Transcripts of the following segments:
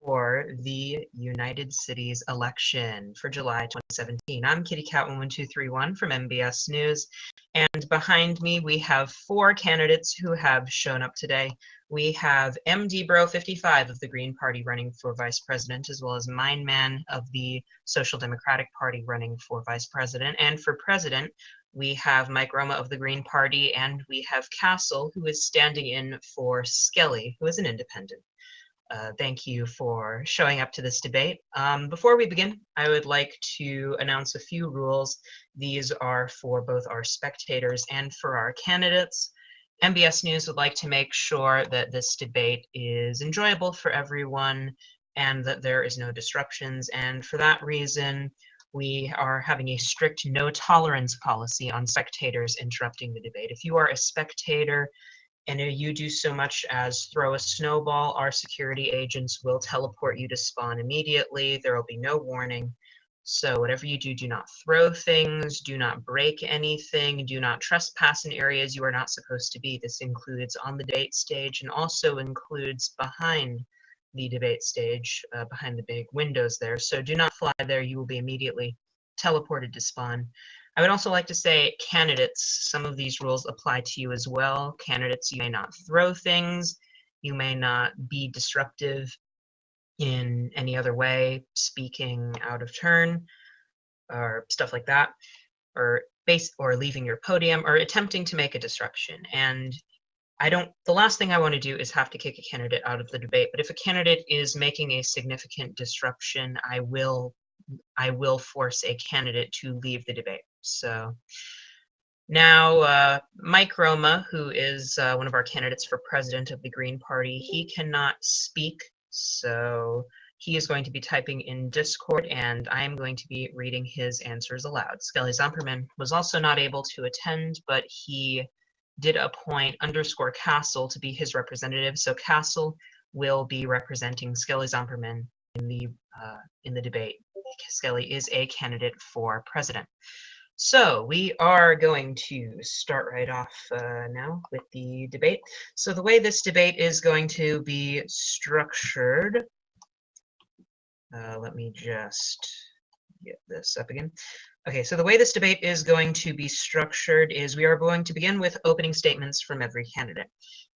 for the United Cities election for July 2017. I'm Kitty Cat 11231 from MBS News, and behind me we have four candidates who have shown up today. We have MD Bro 55 of the Green Party running for Vice President, as well as Mine Man of the Social Democratic Party running for Vice President. And for President, we have Mike Roma of the Green Party, and we have Castle, who is standing in for Skelly, who is an independent. Thank you for showing up to this debate. Before we begin, I would like to announce a few rules. These are for both our spectators and for our candidates. MBS News would like to make sure that this debate is enjoyable for everyone and that there is no disruptions. And for that reason, we are having a strict no tolerance policy on spectators interrupting the debate. If you are a spectator and you do so much as throw a snowball, our security agents will teleport you to spawn immediately. There will be no warning. So whatever you do, do not throw things, do not break anything, do not trespass in areas you are not supposed to be. This includes on the debate stage and also includes behind the debate stage, behind the big windows there. So do not fly there. You will be immediately teleported to spawn. I would also like to say, candidates, some of these rules apply to you as well. Candidates, you may not throw things, you may not be disruptive in any other way, speaking out of turn, or stuff like that, or leaving your podium, or attempting to make a disruption. And the last thing I want to do is have to kick a candidate out of the debate, but if a candidate is making a significant disruption, I will force a candidate to leave the debate. So now Mike Roma, who is one of our candidates for president of the Green Party, he cannot speak, so he is going to be typing in Discord, and I am going to be reading his answers aloud. Skelly Zomperman was also not able to attend, but he did appoint _Castle to be his representative, so Castle will be representing Skelly Zomperman in the debate. Skelly is a candidate for president. So we are going to start right off now with the debate. So the way this debate is going to be structured, let me just get this up again. Okay, so the way this debate is going to be structured is we are going to begin with opening statements from every candidate.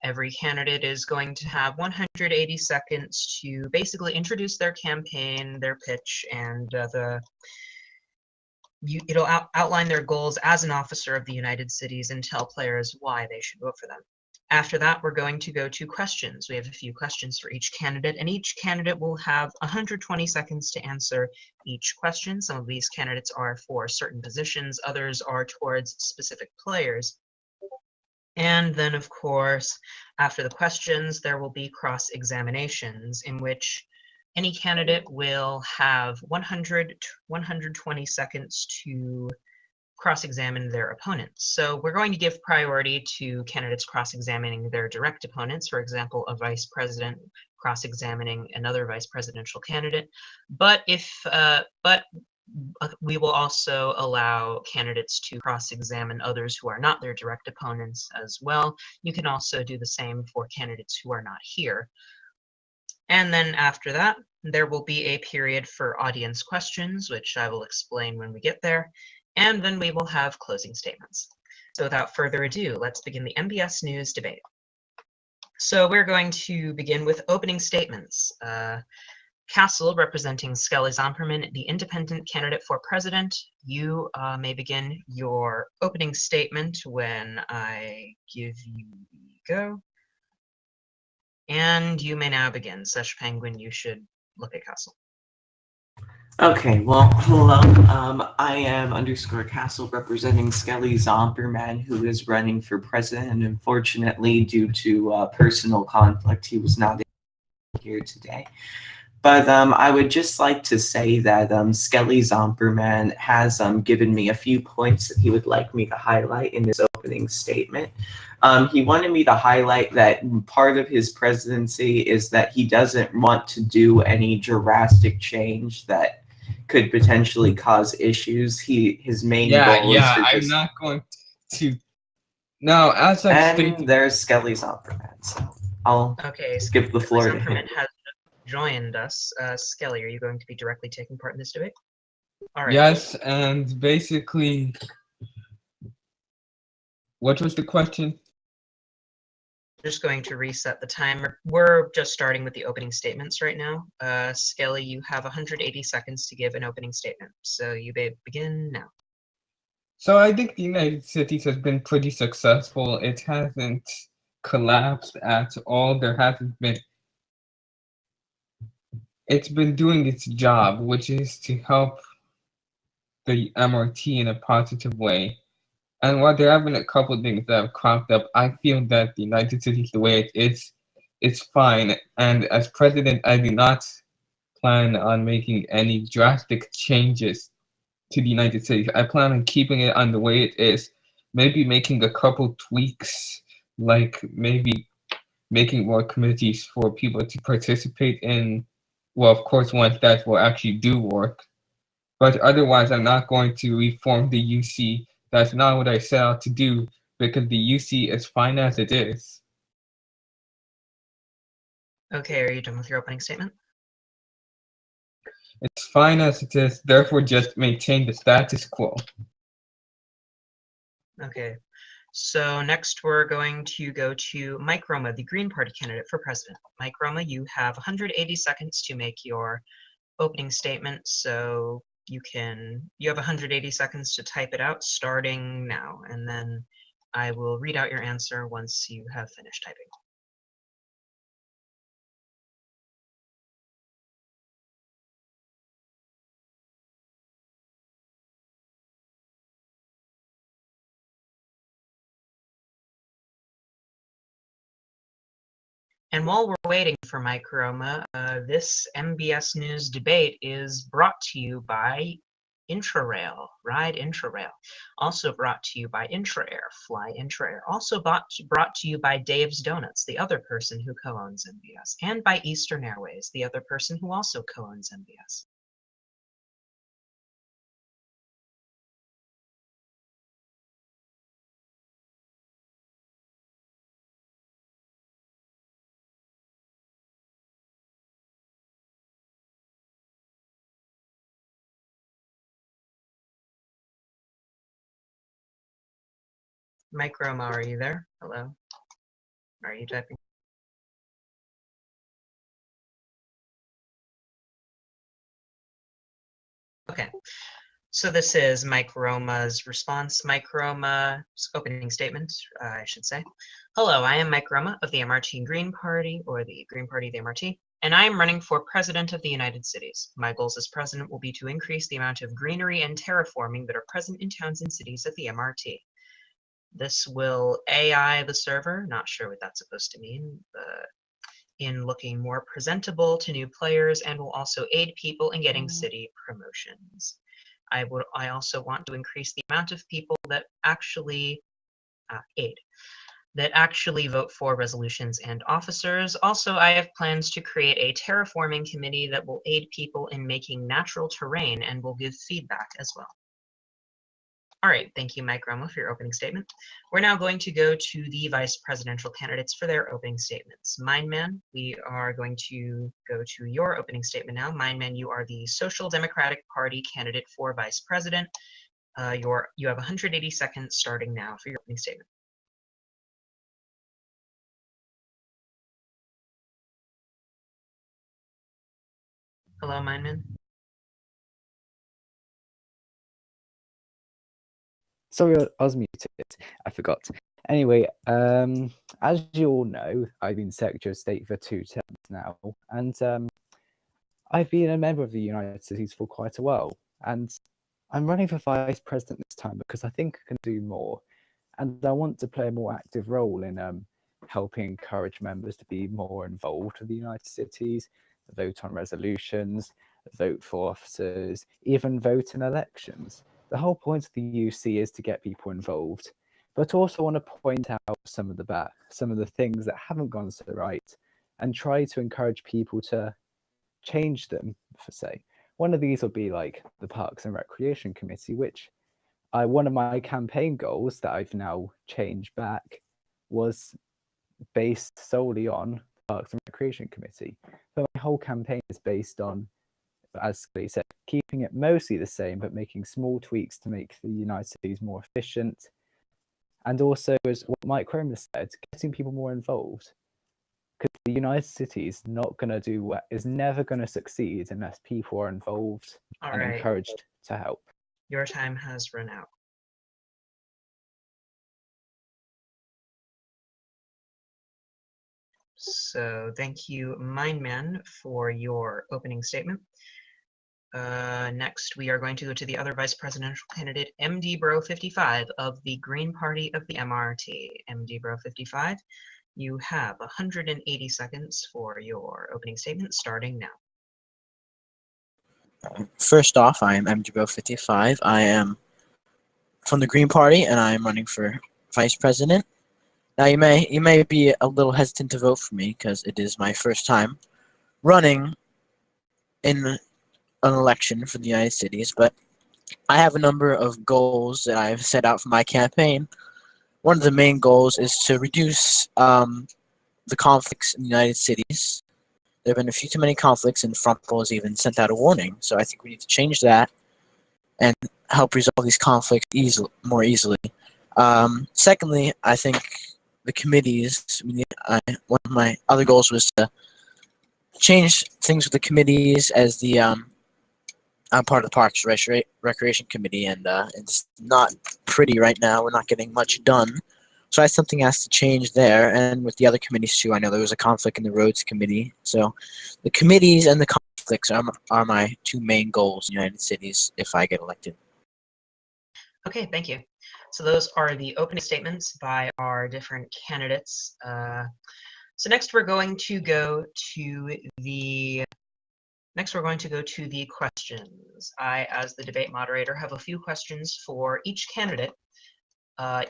Every candidate is going to have 180 seconds to basically introduce their campaign, their pitch, and it'll outline their goals as an officer of the United Cities and tell players why they should vote for them. After that, we're going to go to questions. We have a few questions for each candidate, and each candidate will have 120 seconds to answer each question. Some of these candidates are for certain positions, others are towards specific players. And then, of course, after the questions, there will be cross-examinations in which any candidate will have 120 seconds to cross-examine their opponents. So we're going to give priority to candidates cross-examining their direct opponents, for example, a vice president cross-examining another vice presidential candidate. But we will also allow candidates to cross-examine others who are not their direct opponents as well. You can also do the same for candidates who are not here. And then after that, there will be a period for audience questions, which I will explain when we get there. And then we will have closing statements. So without further ado, let's begin the MBS News debate. So we're going to begin with opening statements. Castle, representing Skelly Zomperman, the independent candidate for president, you may begin your opening statement when I give you the go. And you may now begin. Seshpenguin, you should look at Castle. Okay, well, hello. I am _Castle representing Skelly Zomperman, who is running for president, and unfortunately, due to personal conflict, he was not here today. But I would just like to say that Skelly Zomperman has given me a few points that he would like me to highlight in his opening statement. He wanted me to highlight that part of his presidency is that he doesn't want to do any drastic change that could potentially cause issues. His main goal is to just... I'm not going to... No, as I stated... And there's Skelly Zomperman, so I'll give the floor to him. joined us. Skelly, are you going to be directly taking part in this debate? All right. Yes, and basically, what was the question? Just going to reset the timer. We're just starting with the opening statements right now. Skelly, you have 180 seconds to give an opening statement. So you begin now. So I think the United Cities has been pretty successful. It hasn't collapsed at all. There hasn't been. It's been doing its job, which is to help the MRT in a positive way. And while there have been a couple of things that have cropped up, I feel that the United States, the way it is, it's fine. And as president, I do not plan on making any drastic changes to the United States. I plan on keeping it on the way it is, maybe making a couple tweaks, like maybe making more committees for people to participate in. Well, of course, once that will actually do work. But otherwise, I'm not going to reform the UC. That's not what I set out to do because the UC is fine as it is. Okay, are you done with your opening statement? It's fine as it is, therefore just maintain the status quo. Okay, so next we're going to go to Mike Roma, the Green Party candidate for president. Mike Roma, you have 180 seconds to make your opening statement, so you have 180 seconds to type it out starting now, and then I will read out your answer once you have finished typing. And while we're waiting for Mike Roma, this MBS News debate is brought to you by Intrarail, Ride Intrarail. Also brought to you by Intra-Air, Fly Intra-Air. Also brought to you by Dave's Donuts, the other person who co-owns MBS. And by Eastern Airways, the other person who also co-owns MBS. Mike Roma, are you there? Hello? Are you typing? Okay. So this is Mike Roma's response. Mike Roma's opening statement, I should say. Hello, I am Mike Roma of the MRT Green Party, or the Green Party of the MRT, and I am running for President of the United Cities. My goals as president will be to increase the amount of greenery and terraforming that are present in towns and cities at the MRT. This will AI the server, not sure what that's supposed to mean, in looking more presentable to new players, and will also aid people in getting city promotions. I also want to increase the amount of people that actually vote for resolutions and officers. Also, I have plans to create a terraforming committee that will aid people in making natural terrain and will give feedback as well. All right, thank you, Mike Roma, for your opening statement. We're now going to go to the vice presidential candidates for their opening statements. Mindman, we are going to go to your opening statement now. Mindman, you are the Social Democratic Party candidate for vice president. You have 180 seconds starting now for your opening statement. Hello, Mindman. Sorry, I was muted. I forgot. Anyway, as you all know, I've been Secretary of State for 2 terms now, and I've been a member of the United Cities for quite a while. And I'm running for Vice President this time because I think I can do more, and I want to play a more active role in helping encourage members to be more involved with the United Cities, vote on resolutions, vote for officers, even vote in elections. The whole point of the UC is to get people involved, but also want to point out some of the things that haven't gone so right, and try to encourage people to change them. For say, one of these would be like the Parks and Recreation Committee, which one of my campaign goals that I've now changed back was based solely on Parks and Recreation Committee. But my whole campaign is based on, as Lee said, keeping it mostly the same, but making small tweaks to make the United Cities more efficient. And also, as what Mike Romer said, getting people more involved. Because the United Cities is never going to succeed unless people are involved and encouraged to help. Your time has run out. So thank you, Mindman, for your opening statement. Next, we are going to go to the other vice presidential candidate, MD Bro 55 of the Green Party of the MRT. MD Bro 55, you have 180 seconds for your opening statement, starting now. First off, I am MD Bro 55. I am from the Green Party, and I am running for vice president. Now, you may be a little hesitant to vote for me because it is my first time running in an election for the United Cities, but I have a number of goals that I've set out for my campaign. One of the main goals is to reduce the conflicts in the United Cities. There have been a few too many conflicts, and Frontpol has even sent out a warning, so I think we need to change that and help resolve these conflicts more easily. Secondly, I think the committees, one of my other goals was to change things with the committees, as I'm part of the Parks Recreation Committee, and it's not pretty right now. We're not getting much done. So I have something has to change there, and with the other committees too. I know there was a conflict in the Roads Committee. So the committees and the conflicts are my two main goals in the United Cities if I get elected. Okay, thank you. So those are the opening statements by our different candidates. So next we're going to go to the questions. I, as the debate moderator, have a few questions for each candidate.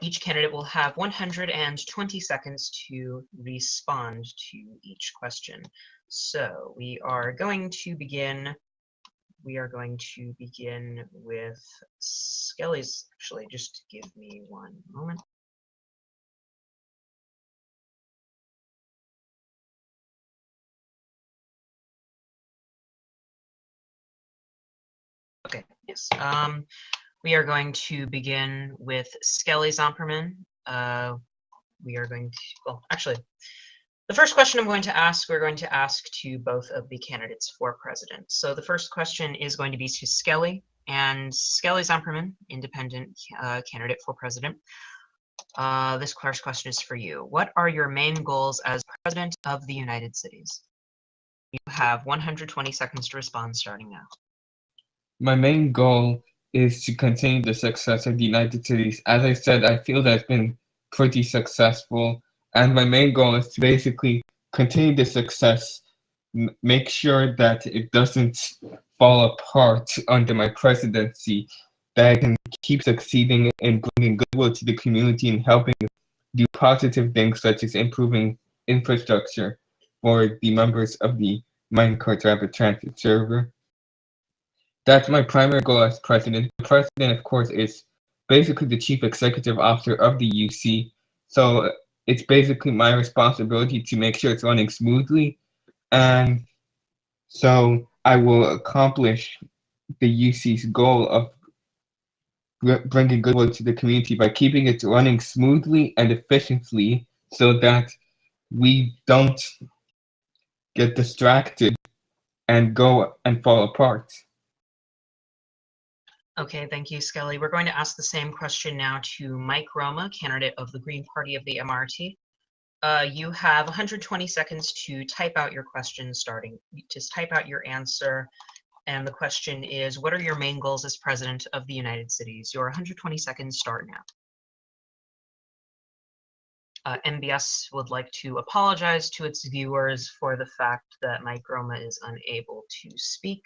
Each candidate will have 120 seconds to respond to each question. So we are going to begin with Skelly's. Actually, just give me one moment. Okay, yes. We are going to begin with Skelly Zomperman. The first question we're going to ask to both of the candidates for president. So the first question is going to be to Skelly, and Skelly Zomperman, independent candidate for president. This first question is for you. What are your main goals as president of the United Cities? You have 120 seconds to respond, starting now. My main goal is to continue the success of the United Cities. As I said, I feel that's been pretty successful, and my main goal is to basically continue the success, make sure that it doesn't fall apart under my presidency, that I can keep succeeding in bringing goodwill to the community and helping do positive things such as improving infrastructure for the members of the Minecart Rapid Transit Server. That's my primary goal as president. The president, of course, is basically the chief executive officer of the UC. So it's basically my responsibility to make sure it's running smoothly. And so I will accomplish the UC's goal of bringing goodwill to the community by keeping it running smoothly and efficiently so that we don't get distracted and go and fall apart. Okay, thank you, Skelly. We're going to ask the same question now to Mike Roma, candidate of the Green Party of the MRT. You have 120 seconds to type out your question, type out your answer. And the question is, what are your main goals as president of the United Cities? Your 120 seconds start now. MBS would like to apologize to its viewers for the fact that Mike Roma is unable to speak.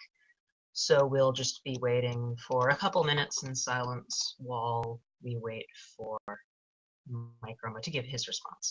So we'll just be waiting for a couple minutes in silence while we wait for Mike Roma to give his response.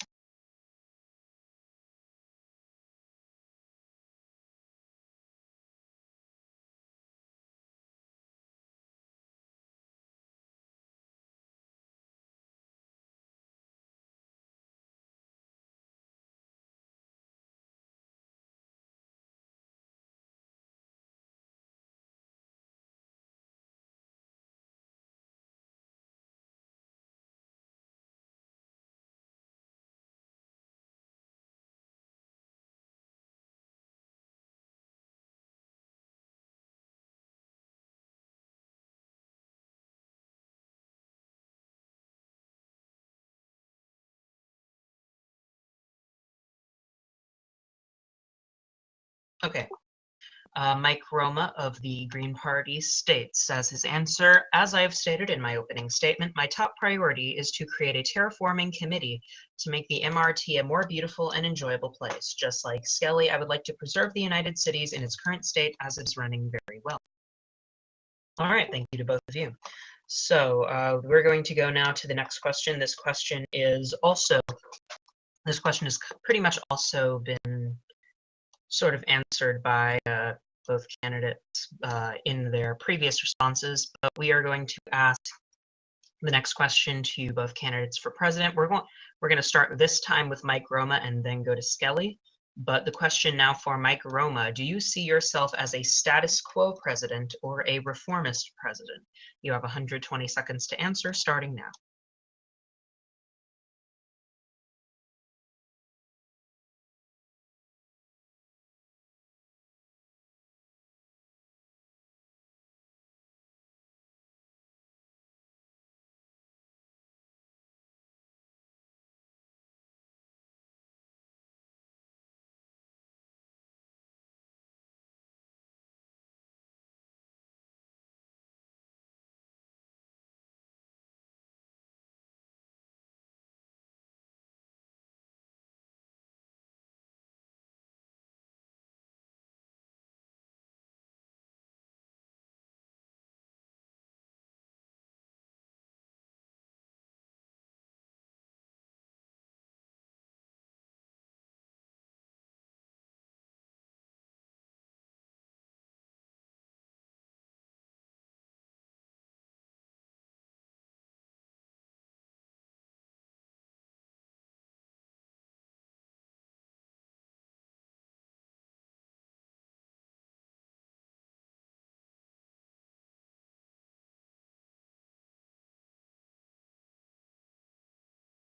Okay. Mike Roma of the Green Party states as his answer, as I have stated in my opening statement, my top priority is to create a terraforming committee to make the MRT a more beautiful and enjoyable place. Just like Skelly, I would like to preserve the United Cities in its current state as it's running very well. All right, thank you to both of you. So we're going to go now to the next question. This question has pretty much also been sort of answered by both candidates in their previous responses, but we are going to ask the next question to both candidates for president. We're going to start this time with Mike Roma and then go to Skelly. But the question now for Mike Roma, do you see yourself as a status quo president or a reformist president? You have 120 seconds to answer, starting now.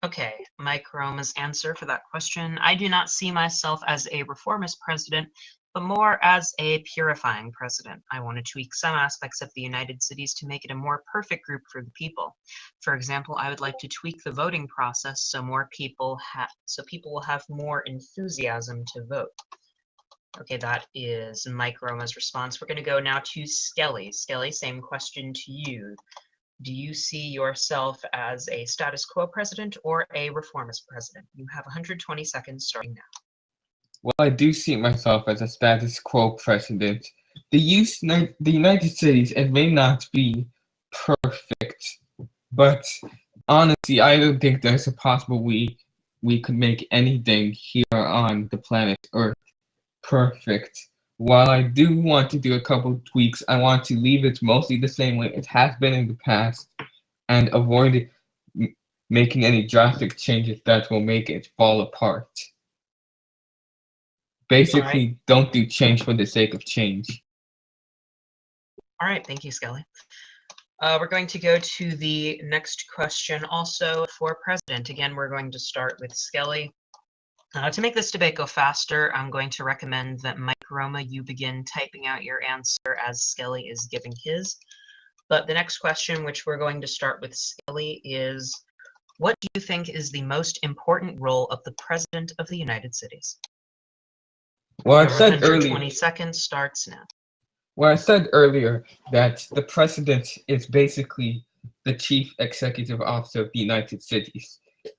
Okay, Mike Roma's answer for that question. I do not see myself as a reformist president, but more as a purifying president. I want to tweak some aspects of the United Cities to make it a more perfect group for the people. For example, I would like to tweak the voting process so people will have more enthusiasm to vote. Okay, that is Mike Roma's response. We're going to go now to Skelly. Skelly, same question to you. Do you see yourself as a status quo president or a reformist president? You have 120 seconds starting now. Well, I do see myself as a status quo president. The United States, it may not be perfect, but honestly, I don't think there's a possible we could make anything here on the planet Earth perfect. While I do want to do a couple tweaks, I want to leave it mostly the same way it has been in the past and avoid making any drastic changes that will make it fall apart. Basically, don't do change for the sake of change. All right, thank you, Skelly. We're going to go to the next question also for president. Again, we're going to start with Skelly. To make this debate go faster, I'm going to recommend that Mike Roma, you begin typing out your answer as Skelly is giving his. But the next question, which we're going to start with Skelly, is what do you think is the most important role of the President of the United Cities? Well, I said earlier. 20 seconds starts now. Well, I said earlier that the president is basically the chief executive officer of the United Cities.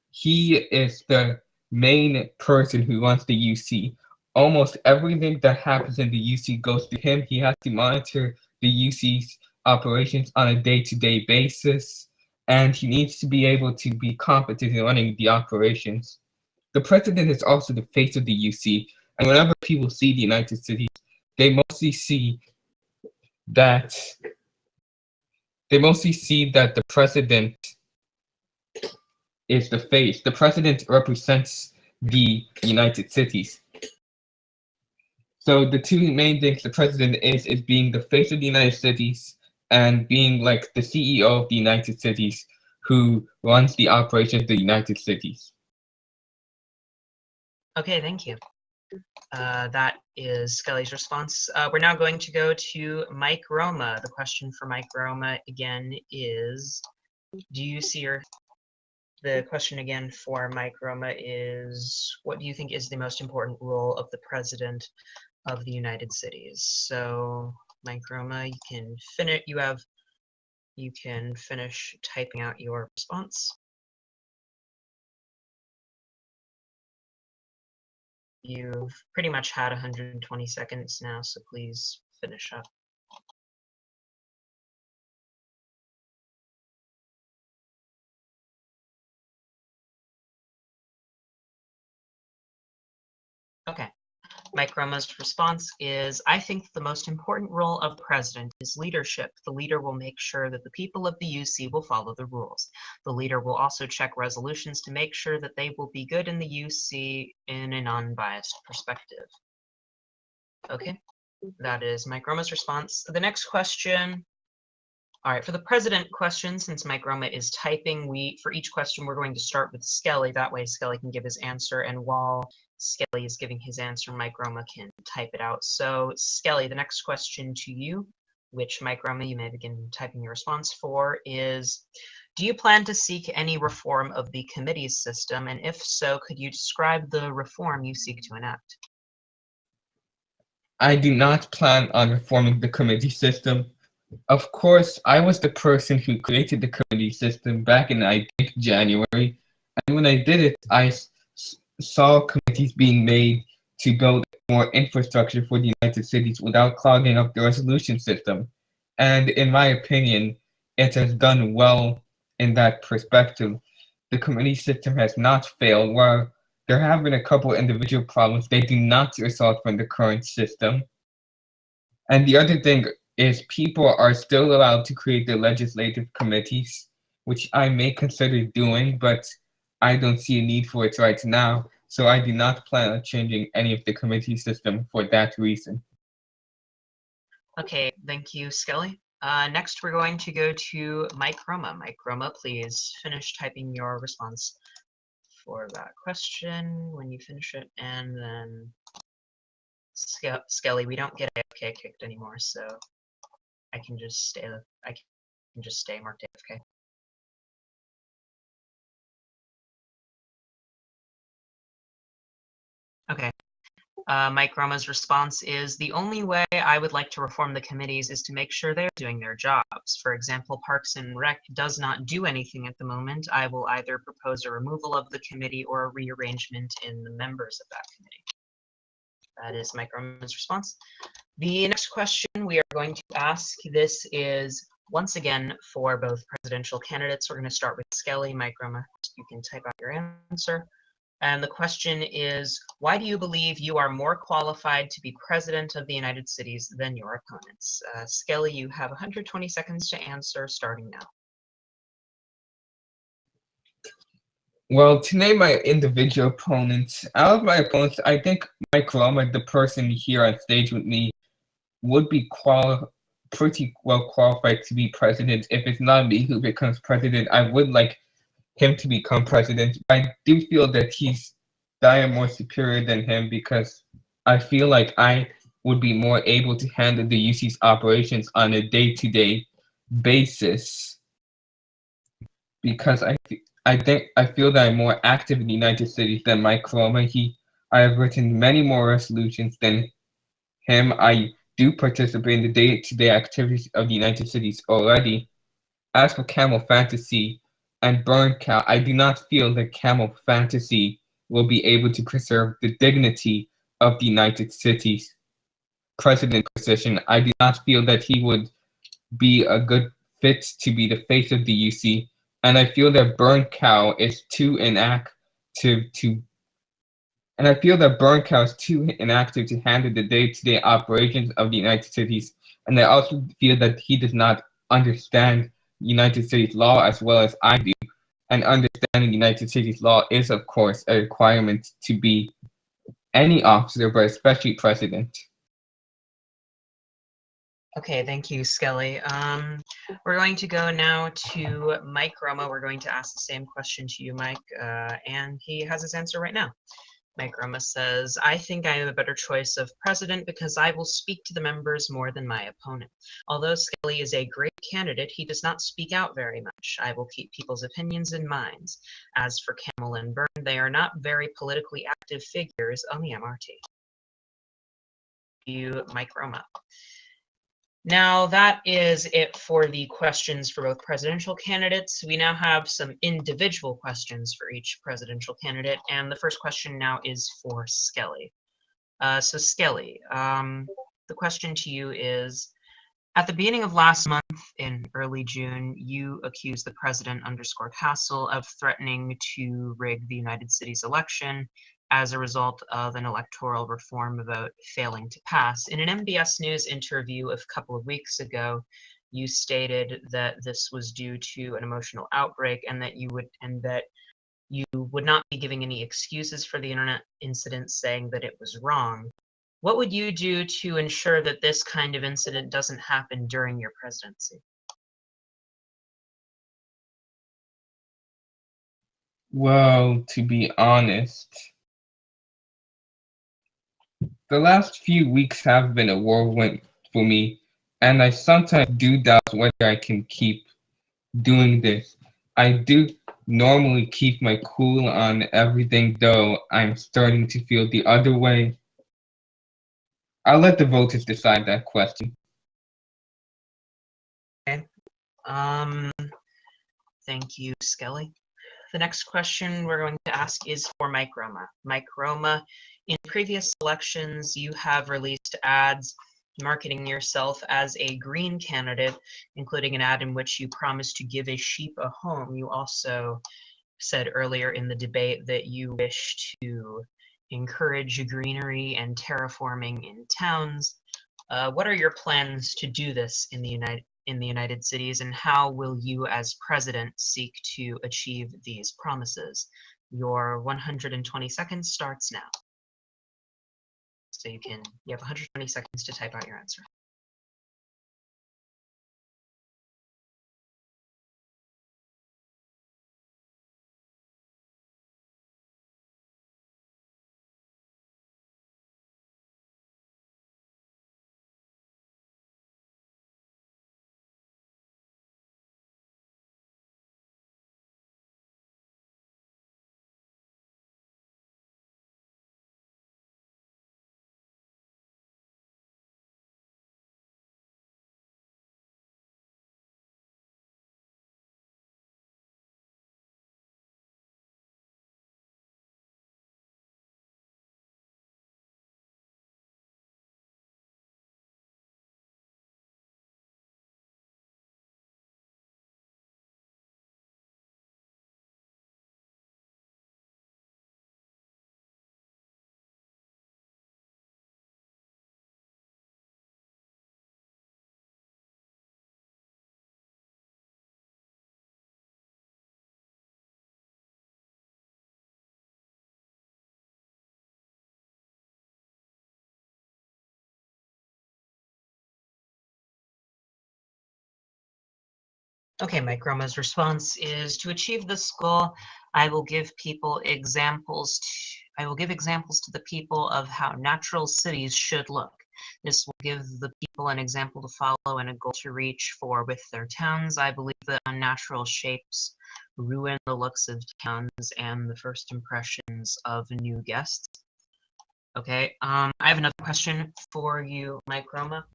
He is the main person who runs the UC. Almost everything that happens in the UC goes to him. He has to monitor the UC's operations on a day-to-day basis, and he needs to be able to be competent in running the operations. The president is also the face of the UC, and whenever people see the United Cities, they mostly see that the president is the face. The president represents the United Cities. So the two main things the president is being the face of the United Cities and being like the CEO of the United Cities who runs the operations of the United Cities. Okay, thank you. That is Skelly's response. We're now going to go to Mike Roma. The question for Mike Roma again is, the question again for Mike Roma is, what do you think is the most important role of the President of the United Cities. So, Mike Roma, you can finish. You can finish typing out your response. You've pretty much had 120 seconds now, so please finish up. Okay. Mike Roma's response is, I think the most important role of president is leadership. The leader will make sure that the people of the UC will follow the rules. The leader will also check resolutions to make sure that they will be good in the UC in an unbiased perspective. Okay, that is Mike Roma's response. The next question. All right, for the president question, since Mike Roma is typing, for each question, we're going to start with Skelly. That way Skelly can give his answer, and while Skelly is giving his answer, Mike Roma can type it out. So Skelly, the next question to you, which Mike Roma, you may begin typing your response for, is, do you plan to seek any reform of the committees system? And if so, could you describe the reform you seek to enact? I do not plan on reforming the committee system. Of course, I was the person who created the committee system back in, I think, January. And when I did it, I saw committees being made to build more infrastructure for the United Cities without clogging up the resolution system. And in my opinion, it has done well in that perspective. The committee system has not failed. While there have been a couple individual problems, they do not result from the current system. And the other thing is people are still allowed to create their legislative committees, which I may consider doing, but I don't see a need for it right now. So I do not plan on changing any of the committee system for that reason. Okay, thank you, Skelly. Next, we're going to go to Mike Roma. Mike Roma, please finish typing your response for that question when you finish it, and then Skelly, we don't get AFK kicked anymore, so I can just stay. I can just stay marked AFK. Okay. Mike Roma's response is, the only way I would like to reform the committees is to make sure they're doing their jobs. For example, Parks and Rec does not do anything at the moment. I will either propose a removal of the committee or a rearrangement in the members of that committee. That is Mike Roma's response. The next question we are going to ask, this is once again for both presidential candidates. We're going to start with Skelly. Mike Roma, you can type out your answer. And the question is, why do you believe you are more qualified to be president of the United Cities than your opponents? Skelly, you have 120 seconds to answer, starting now. Well, to name my individual opponents, out of my opponents, I think Mike Roma, the person here on stage with me, would be pretty well qualified to be president. If it's not me who becomes president, I would like him to become president. I do feel that I am more superior than him because I feel like I would be more able to handle the UC's operations on a day-to-day basis. Because I feel that I'm more active in the United States than Mike Roma. I have written many more resolutions than him. I do participate in the day-to-day activities of the United States already. As for Camel Fantasy and Burn Cow, I do not feel that Camel Fantasy will be able to preserve the dignity of the United Cities president position. I do not feel that he would be a good fit to be the face of the UC, and I feel that Burn Cow is too inactive to handle the day-to-day operations of the United States. And I also feel that he does not understand United States law as well as I do. And understanding United States law is, of course, a requirement to be any officer, but especially president. Okay, thank you, Skelly. We're going to go now to Mike Roma. We're going to ask the same question to you, Mike, and he has his answer right now. Mike Roma says, I think I am a better choice of president because I will speak to the members more than my opponent. Although Skelly is a great candidate, he does not speak out very much. I will keep people's opinions in mind. As for Camel and Byrne, they are not very politically active figures on the MRT. you, Mike Roma. Now, that is it for the questions for both presidential candidates. We now have some individual questions for each presidential candidate, and the first question now is for Skelly. So Skelly, the question to you is, at the beginning of last month, in early June, you accused the president _Castle of threatening to rig the United Cities election as a result of an electoral reform vote failing to pass. In an MBS News interview a couple of weeks ago, you stated that this was due to an emotional outbreak and that you would not be giving any excuses for the internet incident, saying that it was wrong. What would you do to ensure that this kind of incident doesn't happen during your presidency? Well, to be honest, the last few weeks have been a whirlwind for me, and I sometimes do doubt whether I can keep doing this. I do normally keep my cool on everything, though I'm starting to feel the other way. I'll let the voters decide that question. Okay. Thank you, Skelly. The next question we're going to ask is for Mike Roma. Mike Roma, in previous elections, you have released ads marketing yourself as a green candidate, including an ad in which you promised to give a sheep a home. You also said earlier in the debate that you wish to encourage greenery and terraforming in towns. What are your plans to do this in the United Cities, and how will you as president seek to achieve these promises? Your 120 seconds starts now. So you have 120 seconds to type out your answer. Okay, Mike Roma's response is, to achieve this goal, I will give examples to the people of how natural cities should look. This will give the people an example to follow and a goal to reach for with their towns. I believe that unnatural shapes ruin the looks of towns and the first impressions of new guests. Okay, I have another question for you, Mike Roma.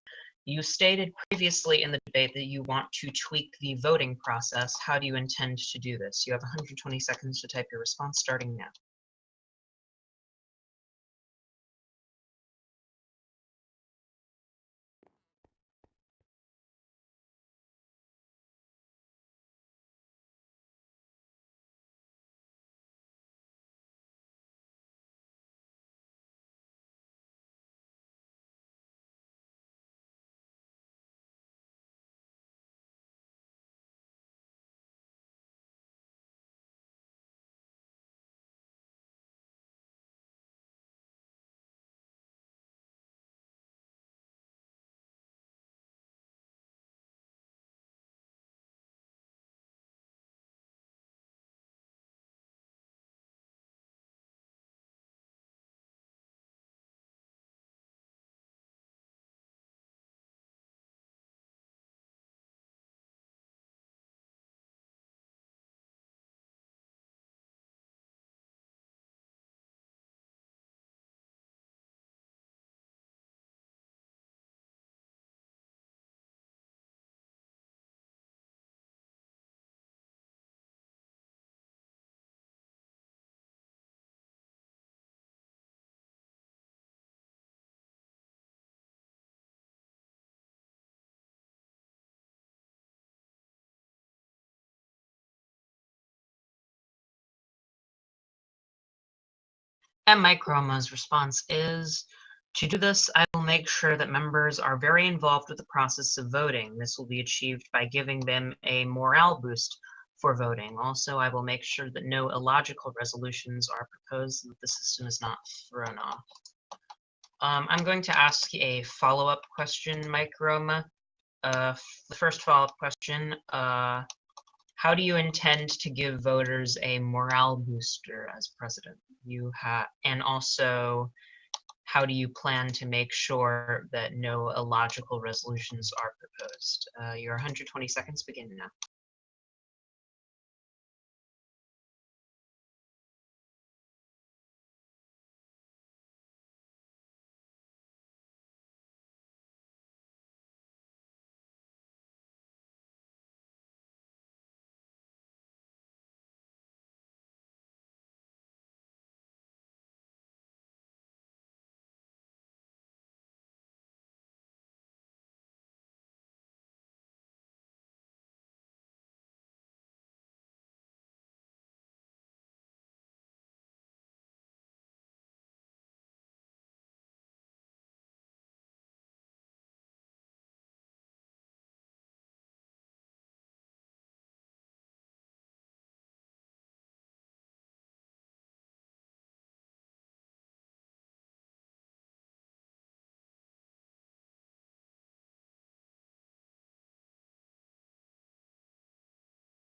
You stated previously in the debate that you want to tweak the voting process. How do you intend to do this? You have 120 seconds to type your response starting now. And Mike Roma's response is, to do this, I will make sure that members are very involved with the process of voting. This will be achieved by giving them a morale boost for voting. Also, I will make sure that no illogical resolutions are proposed and that the system is not thrown off. I'm going to ask a follow-up question, Mike Roma. The first follow-up question, how do you intend to give voters a morale booster as president? And also, how do you plan to make sure that no illogical resolutions are proposed? Your 120 seconds begin now.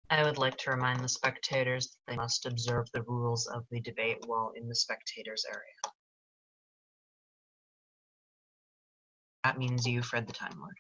I would like to remind the spectators that they must observe the rules of the debate while in the spectators area. That means you, Fred the Time Lord.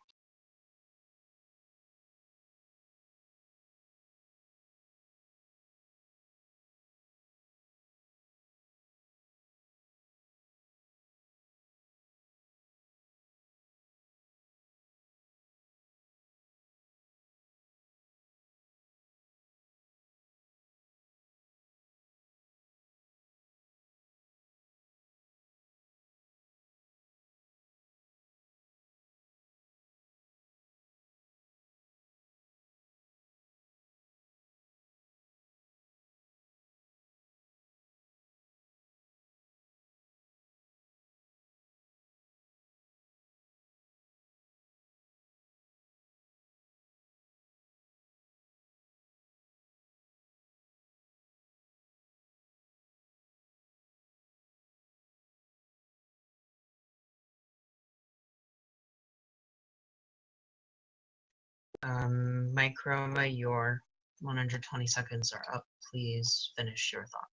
Mike Roma, your 120 seconds are up. Please finish your thought.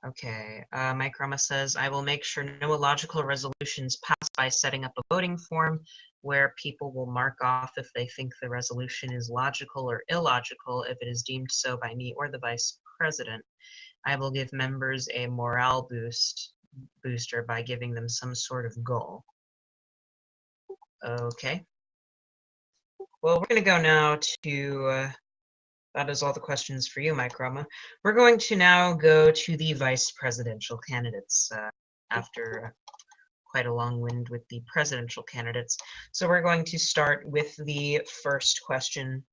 Okay, Mike Roma says, I will make sure no illogical resolutions pass by setting up a voting form where people will mark off if they think the resolution is logical or illogical if it is deemed so by me or the vice president. I will give members a morale booster by giving them some sort of goal. Okay. Well, we're going to go now to, that is all the questions for you, Mike Roma. We're going to now go to the vice presidential candidates after quite a long wind with the presidential candidates. So we're going to start with the first question.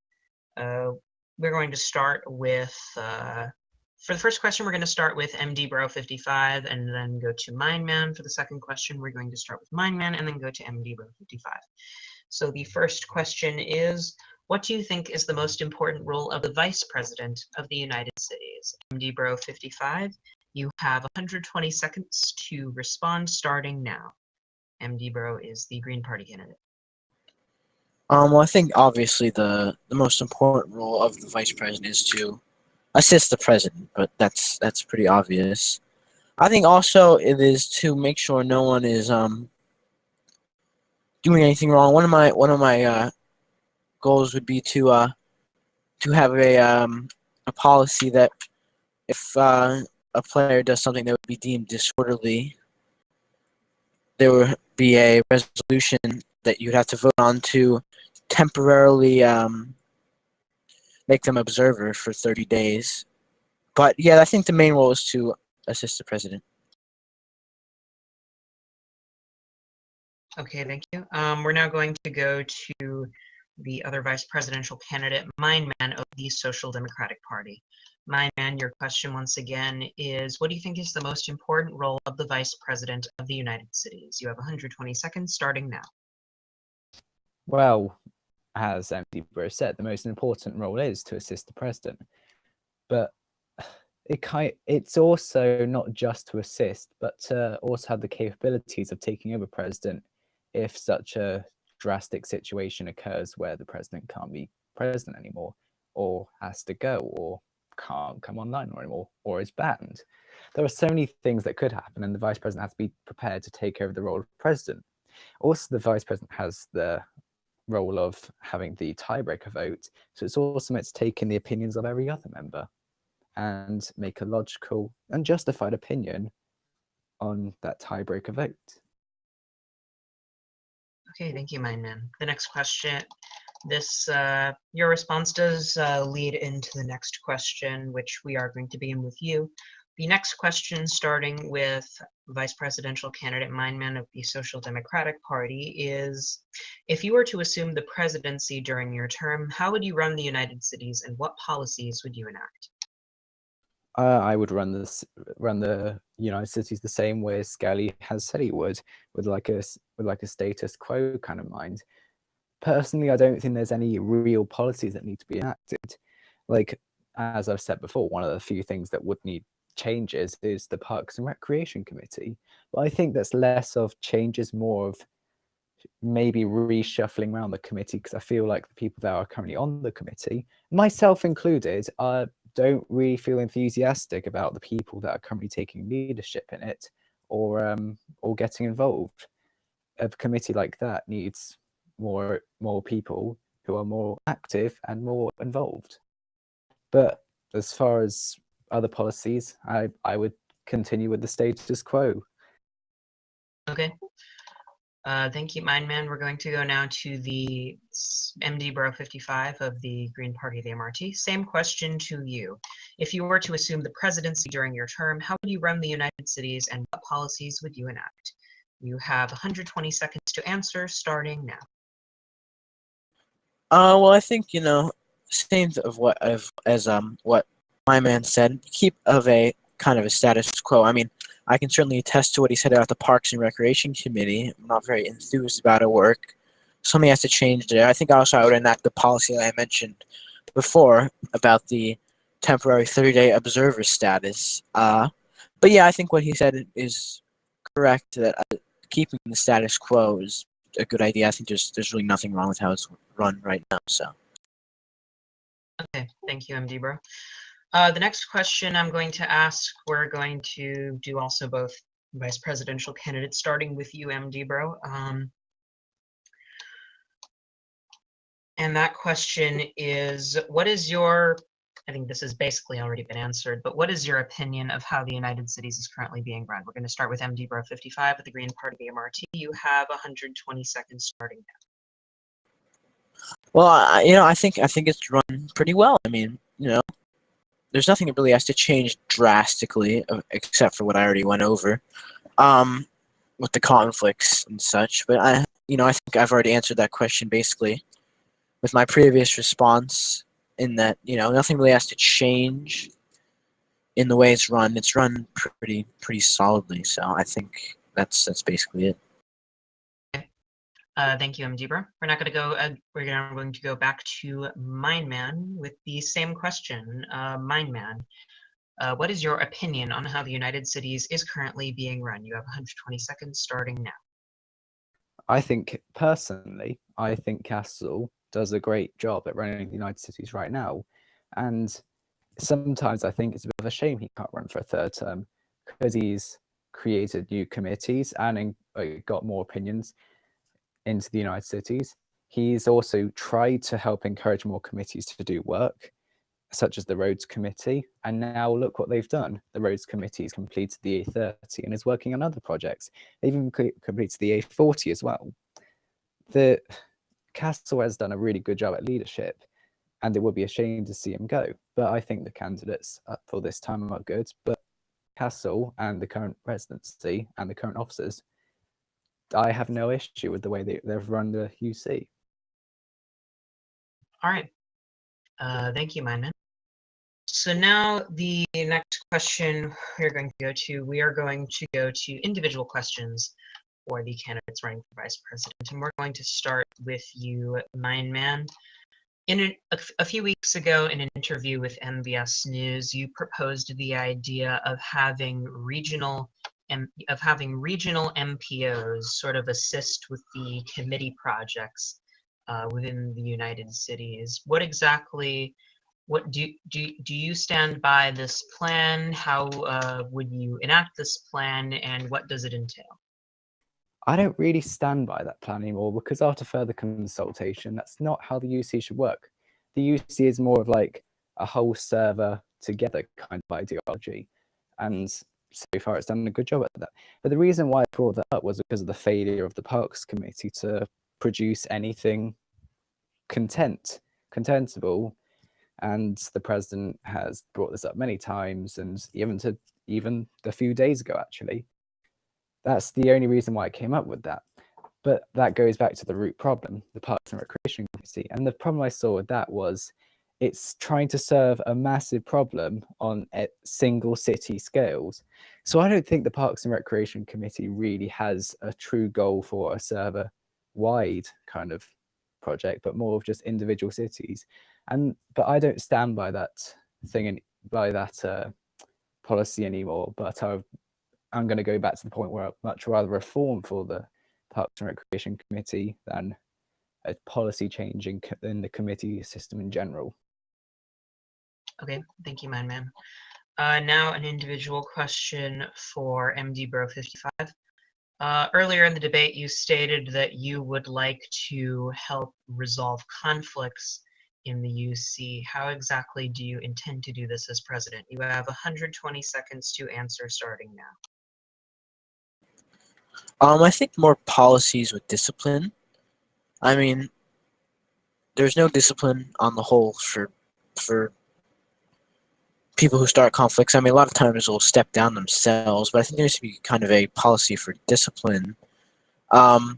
We're going to start with, for the first question, we're going to start with MD Bro 55 and then go to Mindman. For the second question, we're going to start with Mindman and then go to MD Bro 55. So the first question is, what do you think is the most important role of the Vice President of the United Cities? MD Bro 55, you have 120 seconds to respond starting now. MD Bro is the Green Party candidate. Well, I think obviously the most important role of the vice president is to assist the president, but that's pretty obvious. I think also it is to make sure no one is doing anything wrong. One of my goals would be to have a policy that if a player does something that would be deemed disorderly, there would be a resolution that you'd have to vote on to temporarily make them observer for 30 days. But yeah, I think the main role is to assist the president. Okay, thank you. We're now going to go to the other vice presidential candidate, Mindman of the Social Democratic Party. Mindman, your question once again is, what do you think is the most important role of the Vice President of the United Cities? You have 120 seconds starting now. Well, as MD Bro said, the most important role is to assist the president. But it's also not just to assist, but to also have the capabilities of taking over president if such a drastic situation occurs where the president can't be president anymore, or has to go, or can't come online anymore, or is banned. There are so many things that could happen, and the vice president has to be prepared to take over the role of president. Also, the vice president has the role of having the tiebreaker vote, so it's also meant to take in the opinions of every other member and make a logical and justified opinion on that tiebreaker vote. Okay, thank you, Mindman. The next question, your response does lead into the next question, which we are going to begin with you. The next question, starting with Vice Presidential candidate Mindman of the Social Democratic Party, is, if you were to assume the presidency during your term, how would you run the United Cities and what policies would you enact? I would run the United Cities the same way as Skelly has said he would, with like a status quo kind of mind. Personally, I don't think there's any real policies that need to be enacted. Like, as I've said before, one of the few things that would need changes is the Parks and Recreation Committee. But I think that's less of changes, more of maybe reshuffling around the committee, because I feel like the people that are currently on the committee, myself included, don't really feel enthusiastic about the people that are currently taking leadership in it or getting involved. A committee like that needs more people who are more active and more involved. But as far as other policies, I would continue with the status quo. Okay. Thank you, Mindman. We're going to go now to the MD Bro 55 of the Green Party of the MRT. Same question to you. If you were to assume the presidency during your term, how would you run the United Cities and what policies would you enact? You have 120 seconds to answer, starting now. Well, I think same of what what my man said. Keep of a kind of a status quo. I mean, I can certainly attest to what he said about the Parks and Recreation Committee. I'm not very enthused about it work. Something has to change there. I think also I would enact the policy that I mentioned before about the temporary 30-day observer status. But yeah, I think what he said is correct, that keeping the status quo is a good idea. I think there's really nothing wrong with how it's run right now. So. Okay, thank you, MD Bro. The next question I'm going to ask, we're going to do also both vice presidential candidates, starting with you, MD Bro. And that question is, what is your, I think this has basically already been answered, but what is your opinion of how the United Cities is currently being run? We're going to start with MD Bro 55 at the Green Party of the MRT. You have 120 seconds starting now. Well, I think it's run pretty well. I mean, there's nothing that really has to change drastically, except for what I already went over, with the conflicts and such. But I think I've already answered that question basically with my previous response, in that nothing really has to change in the way it's run. It's run pretty solidly. So I think that's basically it. Thank you, MD Bro. We're not going to go. We're going to go back to Mindman with the same question. Mindman, what is your opinion on how the United Cities is currently being run? You have 120 seconds starting now. I think Castle does a great job at running the United Cities right now, and sometimes I think it's a bit of a shame he can't run for a third term, because he's created new committees and got more opinions into the United Cities. He's also tried to help encourage more committees to do work, such as the Roads Committee, and now look what they've done. The Roads Committee has completed the A30 and is working on other projects. They've even completed the A40 as well. The Castle has done a really good job at leadership, and it would be a shame to see him go. But I think the candidates up for this time are good. But Castle and the current presidency and the current officers, I have no issue with the way they've run the UC. All right. Thank you, Myman. So now the next question we are going to go to individual questions for the candidates running for vice president. And we're going to start with you, Man. A few weeks ago, in an interview with MBS News, you proposed the idea of having regional MPOs sort of assist with the committee projects within the United Cities. What do you stand by this plan? How would you enact this plan, and what does it entail? I don't really stand by that plan anymore because after further consultation, that's not how the UC should work. The UC is more of like a whole server together kind of ideology. And so far it's done a good job at that. But the reason why I brought that up was because of the failure of the Parks Committee to produce anything contentable. And the president has brought this up many times, and even a few days ago, actually. That's the only reason why I came up with that. But that goes back to the root problem, the Parks and Recreation Committee. And the problem I saw with that was it's trying to serve a massive problem on single city scales. So I don't think the Parks and Recreation Committee really has a true goal for a server-wide kind of project, but more of just individual cities. But I don't stand by that thing and by that policy anymore. But I'm going to go back to the point where I'd much rather reform for the Parks and Recreation Committee than a policy change in the committee system in general. Okay, thank you, Man. Now an individual question for MD Bro 55. Earlier in the debate, you stated that you would like to help resolve conflicts in the UC. How exactly do you intend to do this as president? You have 120 seconds to answer starting now. I think more policies with discipline. I mean, there's no discipline on the whole for people who start conflicts. I mean, a lot of times they'll step down themselves, but I think there needs to be kind of a policy for discipline. Like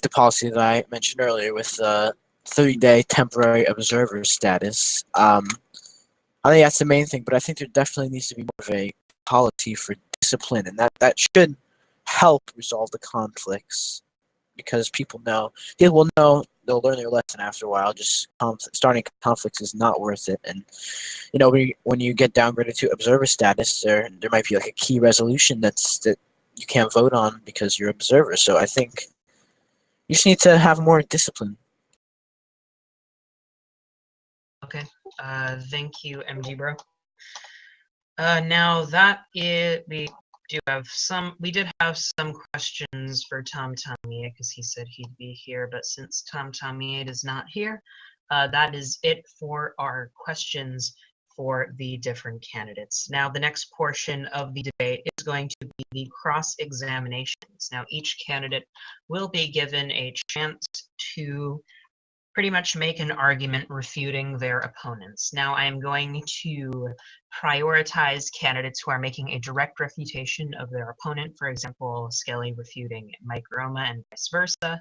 the policy that I mentioned earlier with the 30-day temporary observer status. I think that's the main thing, but I think there definitely needs to be more of a policy for discipline, and that should help resolve the conflicts, because people will know, they'll learn their lesson after a while. Just starting conflicts is not worth it. And when you get downgraded to observer status, there might be like a key resolution that you can't vote on because you're observer. So I think you just need to have more discipline. Okay, thank you, MG Bro. Now that is, we did have some questions for Tom Tomier because he said he'd be here, but since Tom Tomier is not here, that is it for our questions for the different candidates. Now the next portion of the debate is going to be the cross-examinations. Now each candidate will be given a chance to pretty much make an argument refuting their opponents. Now I am going to prioritize candidates who are making a direct refutation of their opponent, for example, Skelly refuting Mike Roma and vice versa.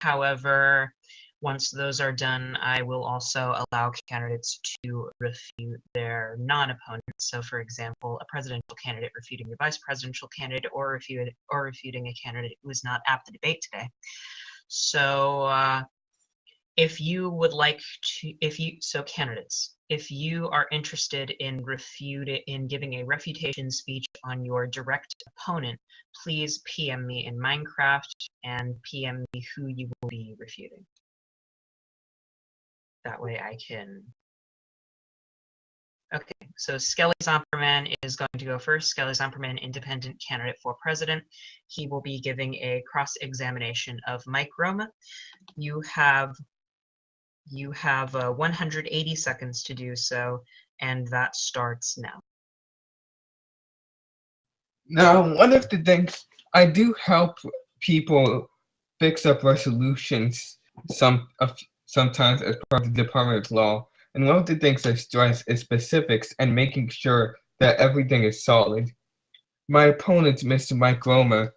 However, once those are done, I will also allow candidates to refute their non-opponents. So for example, a presidential candidate refuting a vice presidential candidate, or refuting a candidate who is not at the debate today. So if you would like to, candidates, if you are interested in giving a refutation speech on your direct opponent, please PM me in Minecraft and PM me who you will be refuting. That way I can. Okay, so Skelly Zomperman is going to go first. Skelly Zomperman, independent candidate for president. He will be giving a cross-examination of Mike Roma. You have 180 seconds to do so, and that starts now. Now, one of the things I do help people fix up resolutions sometimes as part of the Department of Law, and one of the things I stress is specifics and making sure that everything is solid. My opponent, Mr. Mike Roma,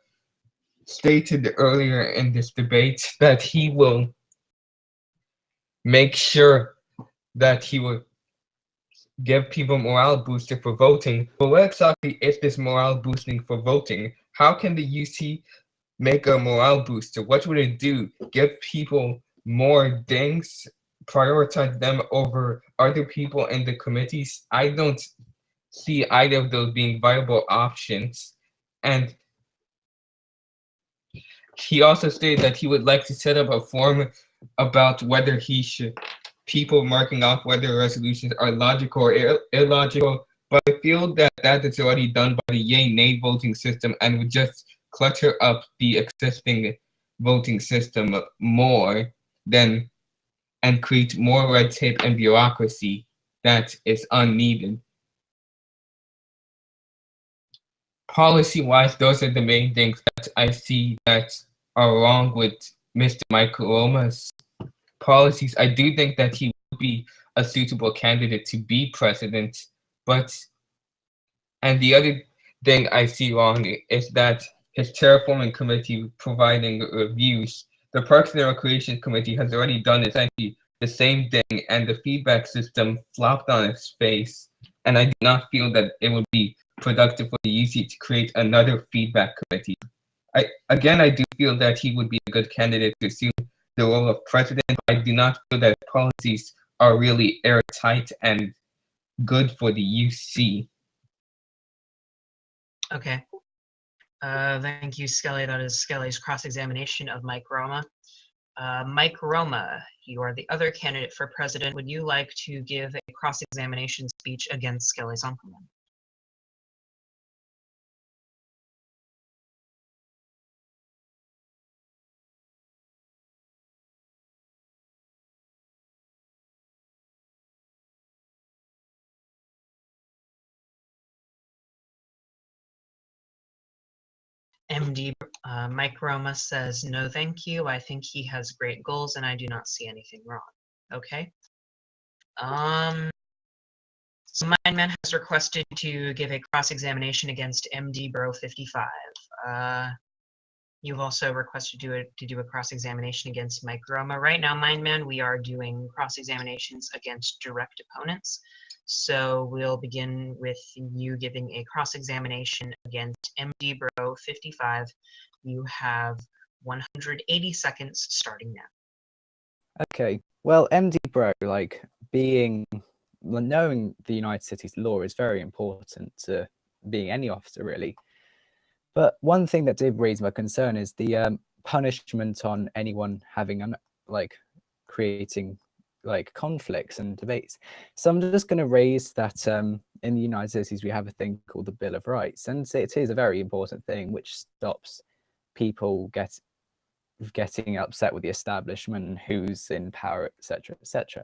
stated earlier in this debate that he will make sure that he would give people morale booster for voting. But what exactly is this morale boosting for voting? How can the UC make a morale booster? What would it do? Give people more dings? Prioritize them over other people in the committees? I don't see either of those being viable options. And he also stated that he would like to set up a form about whether he should people marking off whether resolutions are logical or illogical. But I feel that that is already done by the yay-nay voting system and would just clutter up the existing voting system more than and create more red tape and bureaucracy that is unneeded. Policy-wise, those are the main things that I see that are wrong with Mr. Mike Roma's policies. I do think that he would be a suitable candidate to be president, but and the other thing I see wrong is that his terraforming committee providing reviews. The Parks and Recreation Committee has already done essentially the same thing, and the feedback system flopped on its face. And I do not feel that it would be productive for the UC to create another feedback committee. I do feel that he would be a good candidate to assume the role of president. But I do not feel that policies are really airtight and good for the UC. Okay. Thank you, Skelly. That is Skelly's cross-examination of Mike Roma. Mike Roma, you are the other candidate for president. Would you like to give a cross-examination speech against Skelly Zomperman? MD Mike Roma says, no, thank you. I think he has great goals and I do not see anything wrong. Okay. So Mindman has requested to give a cross-examination against MD Bro 55. You've also requested to do a cross-examination against Mike Roma. Right now, Mindman, we are doing cross-examinations against direct opponents. So we'll begin with you giving a cross-examination against MD Bro 55. You have 180 seconds starting now. Okay. Well, MD Bro, like knowing the United Cities law is very important to being any officer, really. But one thing that did raise my concern is the punishment on anyone having creating conflicts and debates. So I'm just going to raise that in the United States we have a thing called the Bill of Rights, and it is a very important thing which stops people getting upset with the establishment, who's in power, etc., etc.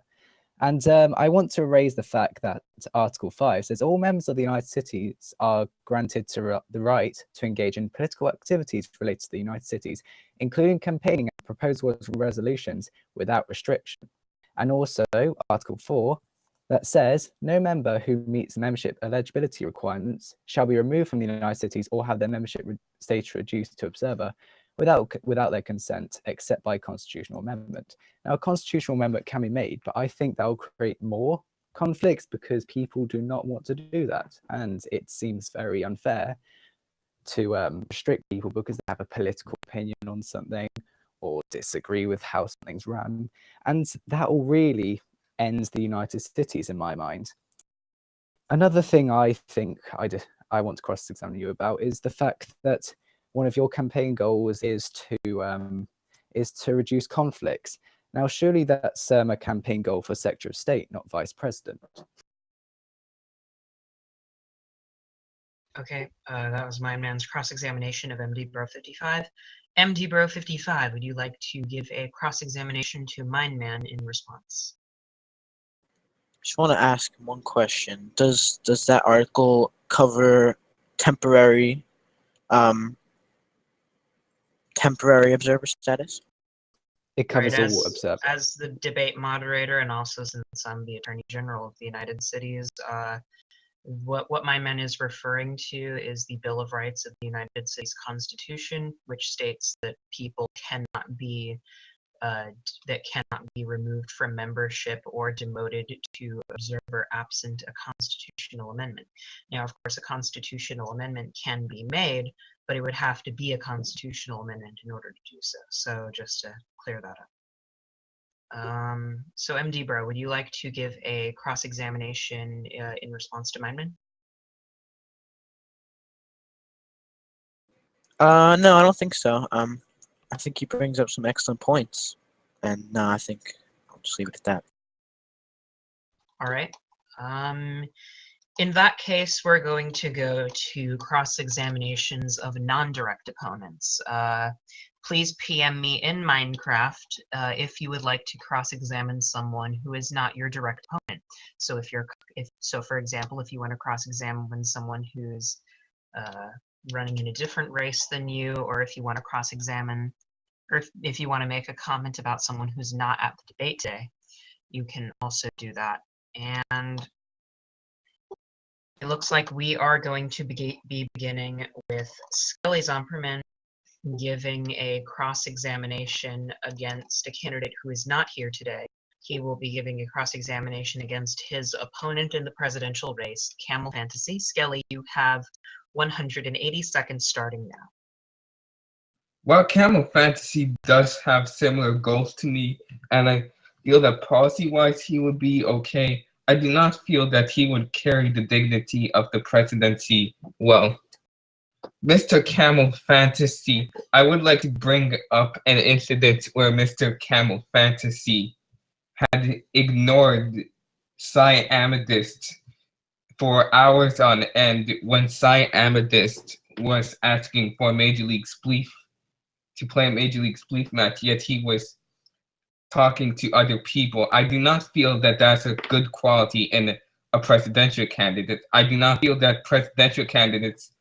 And I want to raise the fact that Article 5 says all members of the United Cities are granted the right to engage in political activities related to the United Cities, including campaigning and proposals and resolutions without restriction. And also Article 4 that says no member who meets membership eligibility requirements shall be removed from the United Cities or have their membership status reduced to observer without their consent, except by constitutional amendment. Now, a constitutional amendment can be made, but I think that will create more conflicts because people do not want to do that. And it seems very unfair to restrict people because they have a political opinion on something or disagree with how something's run. And that will really end the United Cities in my mind. Another thing I think I want to cross-examine you about is the fact that one of your campaign goals is to reduce conflicts. Now, surely that's a campaign goal for Secretary of State, not Vice President. Okay, that was my man's cross-examination of MD Bro 55. MD Bro 55, would you like to give a cross-examination to Mindman in response? Just want to ask one question. Does that article cover temporary observer status? It covers Right, all observers. as the debate moderator, and also since I'm the Attorney General of the United Cities, what Mindman is referring to is the Bill of Rights of the United States Constitution, which states that people cannot be that cannot be removed from membership or demoted to observer absent a constitutional amendment. Now, of course, a constitutional amendment can be made, but it would have to be a constitutional amendment in order to do so. So just to clear that up. So MD Bro, would you like to give a cross-examination in response to Meinman? No, I don't think so. I think he brings up some excellent points, and no, I think I'll just leave it at that. All right. In that case, we're going to go to cross-examinations of non-direct opponents. Please PM me in Minecraft if you would like to cross-examine someone who is not your direct opponent. So for example, if you want to cross-examine someone who's running in a different race than you, or if you want to cross-examine, or if you want to make a comment about someone who's not at the debate day, you can also do that. And it looks like we are going to be beginning with Skelly Zomperman giving a cross-examination against a candidate who is not here today. He will be giving a cross-examination against his opponent in the presidential race, Camel Fantasy. Skelly, you have 180 seconds starting now. Well, Camel Fantasy does have similar goals to me, and I feel that policy-wise he would be okay. I do not feel that he would carry the dignity of the presidency well. Mr. Camel Fantasy, I would like to bring up an incident where Mr. Camel Fantasy had ignored Cy Amethyst for hours on end when Cy Amethyst was asking for Major League Spleef to play a Major League Spleef match, yet he was talking to other people. I do not feel that that's a good quality in a presidential candidate. I do not feel that presidential candidates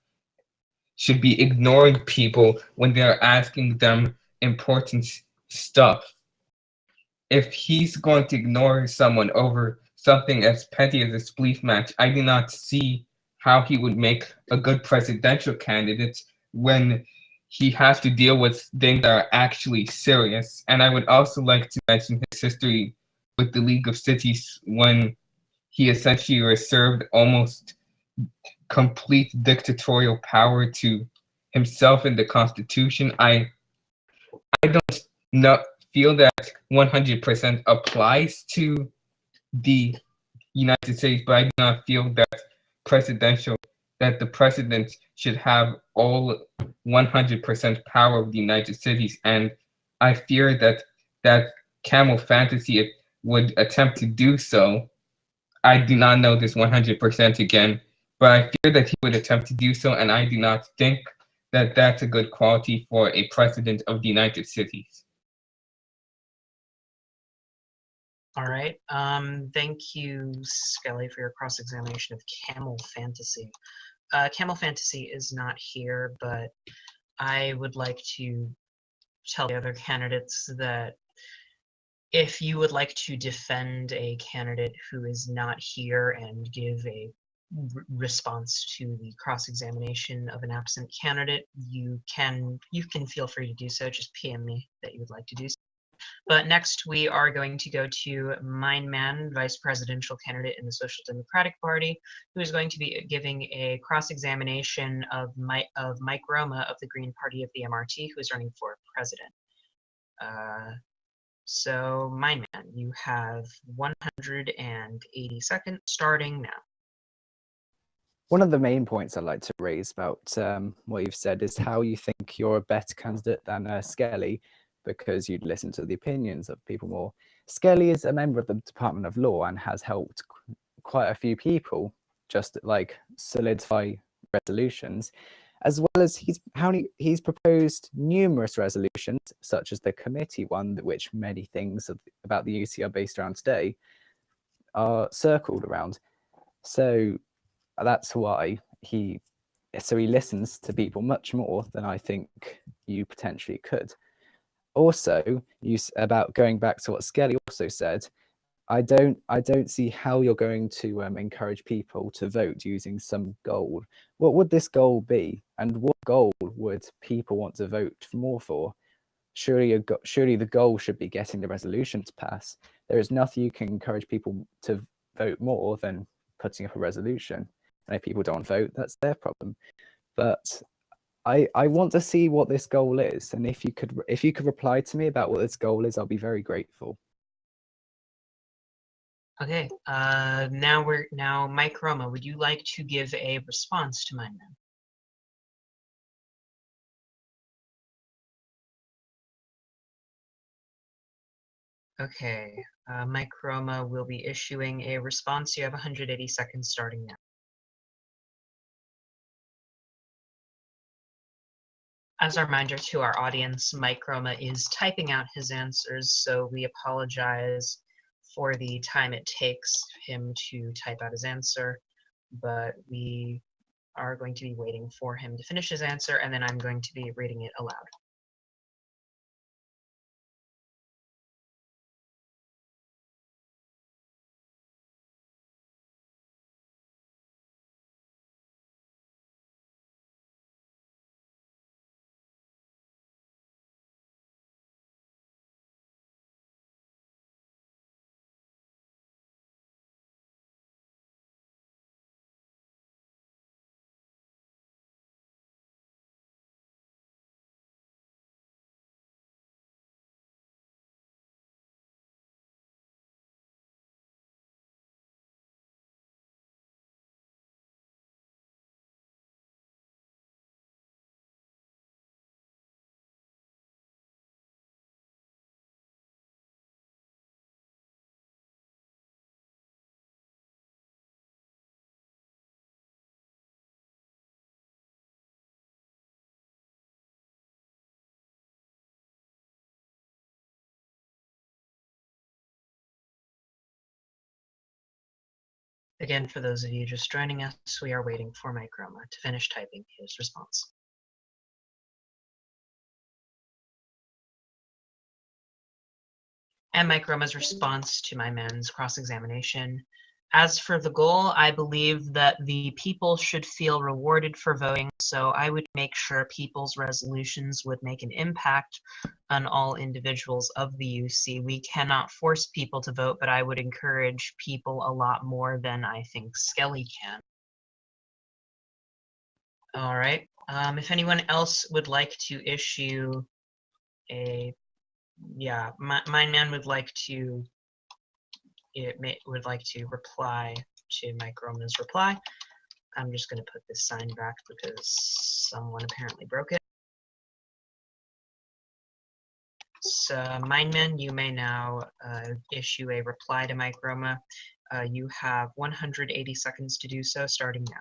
should be ignoring people when they're asking them important stuff. If he's going to ignore someone over something as petty as a spleef match, I do not see how he would make a good presidential candidate when he has to deal with things that are actually serious. And I would also like to mention his history with the League of Cities when he essentially reserved almost complete dictatorial power to himself in the Constitution. I don't not feel that 100% applies to the United States, but I do not feel that the president should have all 100% power of the United States, and I fear that Camel Fantasy would attempt to do so. I do not know this 100% again, but I fear that he would attempt to do so, and I do not think that that's a good quality for a president of the United States. All right. Thank you, Skelly, for your cross-examination of Camel Fantasy. Camel Fantasy is not here, but I would like to tell the other candidates that if you would like to defend a candidate who is not here and give a response to the cross-examination of an absent candidate, you can feel free to do so. Just PM me that you would like to do so. But next, we are going to go to Meinman, vice presidential candidate in the Social Democratic Party, who is going to be giving a cross-examination of Mike Roma of the Green Party of the MRT, who is running for president. So, Meinman, you have 180 seconds starting now. One of the main points I'd like to raise about what you've said is how you think you're a better candidate than Skelly, because you'd listen to the opinions of people more. Skelly is a member of the Department of Law and has helped quite a few people just like solidify resolutions, as well as he's proposed numerous resolutions, such as the committee one, which many things about the UC are based around today, are circled around. So that's why he listens to people much more than I think you potentially could. Also, about going back to what Skelly also said, I don't see how you're going to encourage people to vote using some goal. What would this goal be, and what goal would people want to vote more for? surely the goal should be getting the resolution to pass. There is nothing you can encourage people to vote more than putting up a resolution. And if people don't vote, that's their problem. But I want to see what this goal is, and if you could reply to me about what this goal is, I'll be very grateful. Okay. Now Mike Roma, would you like to give a response to mine then? Okay. Mike Roma will be issuing a response. You have 180 seconds starting now. As a reminder to our audience, Mike Roma is typing out his answers, so we apologize for the time it takes him to type out his answer, but we are going to be waiting for him to finish his answer, and then I'm going to be reading it aloud. Again, for those of you just joining us, we are waiting for Mike Roma to finish typing his response. And Mike Roma's response to my man's cross-examination. As for the goal, I believe that the people should feel rewarded for voting, so I would make sure people's resolutions would make an impact on all individuals of the UC. We cannot force people to vote, but I would encourage people a lot more than I think Skelly can. All right. If anyone else would like to issue a, yeah, my man would like to reply to Mike Roman's reply. I'm just going to put this sign back because someone apparently broke it. So, Mindman, you may now issue a reply to Mike Roma. You have 180 seconds to do so, starting now.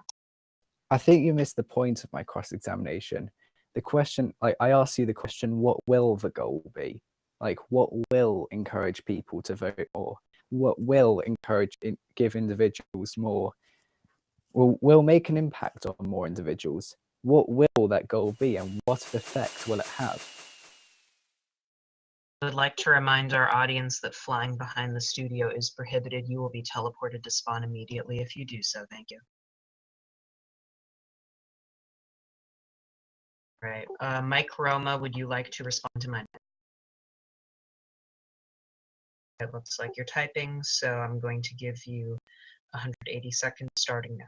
I think you missed the point of my cross-examination. The question, like I asked you the question, what will the goal be? Like, what will encourage people to vote more? What will give individuals more? Will make an impact on more individuals? What will that goal be, and what effect will it have? I would like to remind our audience that flying behind the studio is prohibited. You will be teleported to spawn immediately if you do so. Thank you. Right. Mike Roma, would you like to respond to mine? It looks like you're typing, so I'm going to give you 180 seconds starting now.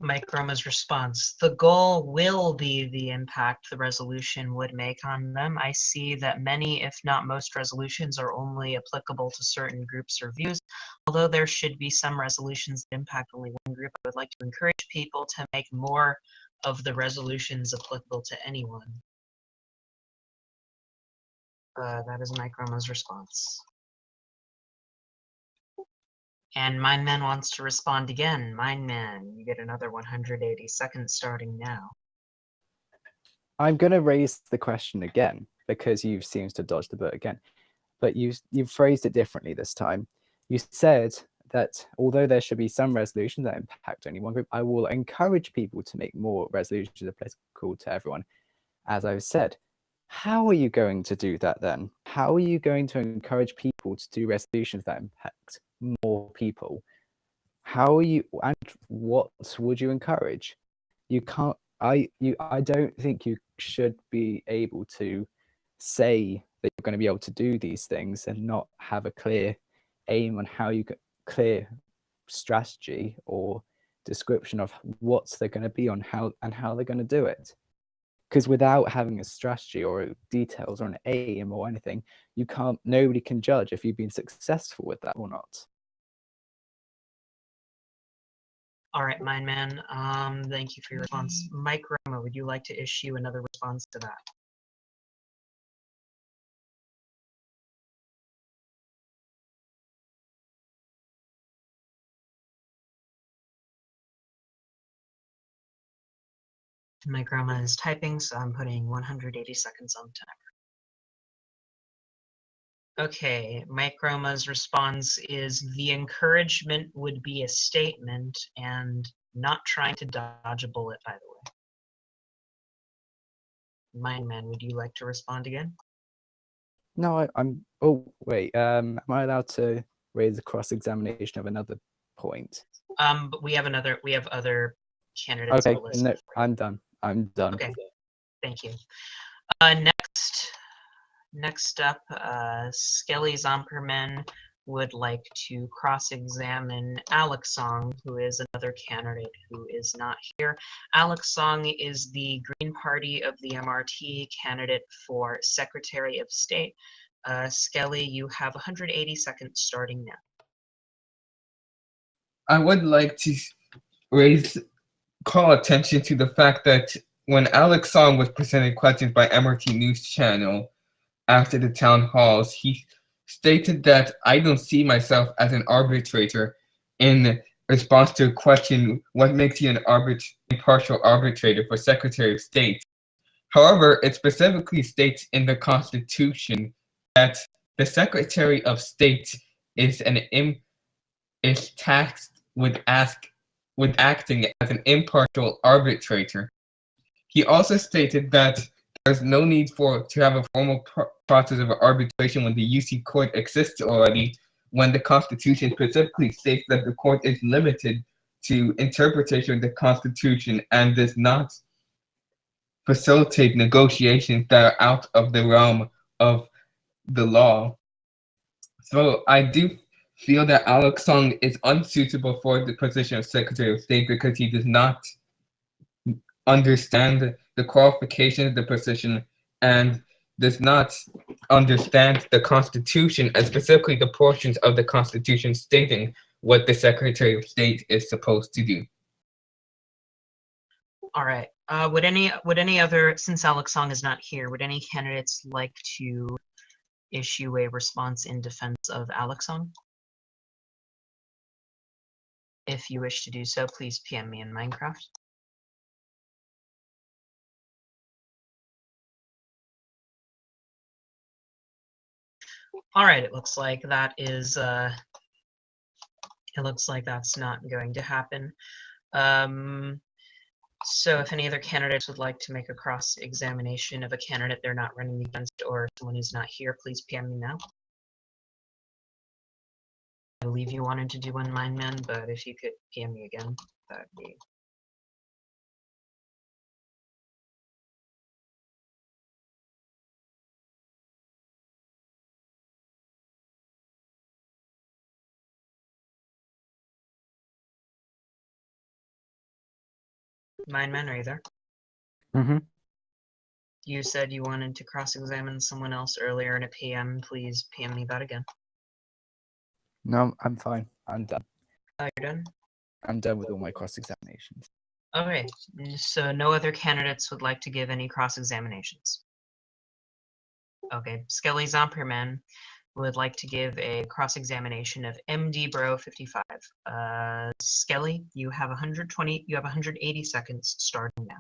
Mike Roma's response. The goal will be the impact the resolution would make on them. I see that many, if not most, resolutions are only applicable to certain groups or views. Although there should be some resolutions that impact only one group, I would like to encourage people to make more of the resolutions applicable to anyone. That is Mike Roma's response. And Mindman wants to respond again. Mindman, you get another 180 seconds starting now. I'm going to raise the question again because you seems to dodge the boat again. But you've phrased it differently this time. You said that although there should be some resolutions that impact only one group, I will encourage people to make more resolutions applicable to everyone. As I've said, how are you going to do that then? How are you going to encourage people to do resolutions that impact more people? How are you, and what would you encourage? You can't, I don't think you should be able to say that you're going to be able to do these things and not have a clear aim on how you get clear strategy or description of what they're going to be on how they're going to do it. Because without having a strategy or details or an aim or anything, nobody can judge if you've been successful with that or not. All right, Mindman, thank you for your response. Mike Roma, would you like to issue another response to that? Mike Roma is typing, so I'm putting 180 seconds on timer. Okay, Mike Roma's response is the encouragement would be a statement and not trying to dodge a bullet, by the way. Mindman, would you like to respond again? No, I'm. Oh wait, am I allowed to raise a cross-examination of another point? But we have other candidates. Okay, no, I'm done. I'm done. Okay, thank you. Next up, Skelly Zomperman would like to cross-examine Alex Song, who is another candidate who is not here. Alex Song is the Green Party of the MRT candidate for Secretary of State. Skelly, you have 180 seconds starting now. I would like to call attention to the fact that when Alex Song was presented questions by MRT News Channel after the town halls, he stated that I don't see myself as an arbitrator in response to a question, what makes you an impartial arbitrator for Secretary of State? However, it specifically states in the Constitution that the Secretary of State is tasked with acting as an impartial arbitrator. He also stated that there's no need to have a formal process of arbitration when the UC court exists already, when the Constitution specifically states that the court is limited to interpretation of the Constitution and does not facilitate negotiations that are out of the realm of the law. So I do feel that Alex Song is unsuitable for the position of Secretary of State because he does not understand the qualifications of the position and does not understand the Constitution, and specifically the portions of the Constitution stating what the Secretary of State is supposed to do. All right. Would any other, since Alex Song is not here, would any candidates like to issue a response in defense of Alex Song? If you wish to do so, please PM me in Minecraft. All right, it looks like that is it looks like that's not going to happen. So if any other candidates would like to make a cross-examination of a candidate they're not running against or someone who's not here, please PM me now. I believe you wanted to do one, Mindman, but if you could PM me again, that would be Mindman, are you there? Mm-hmm. You said you wanted to cross-examine someone else earlier in a PM. Please PM me that again. No, I'm fine. I'm done. You're done? I'm done with all my cross-examinations. Okay, so no other candidates would like to give any cross-examinations. Okay, Skelly Zomperman would like to give a cross-examination of MD Bro 55. Skelly, you have 180 seconds starting now.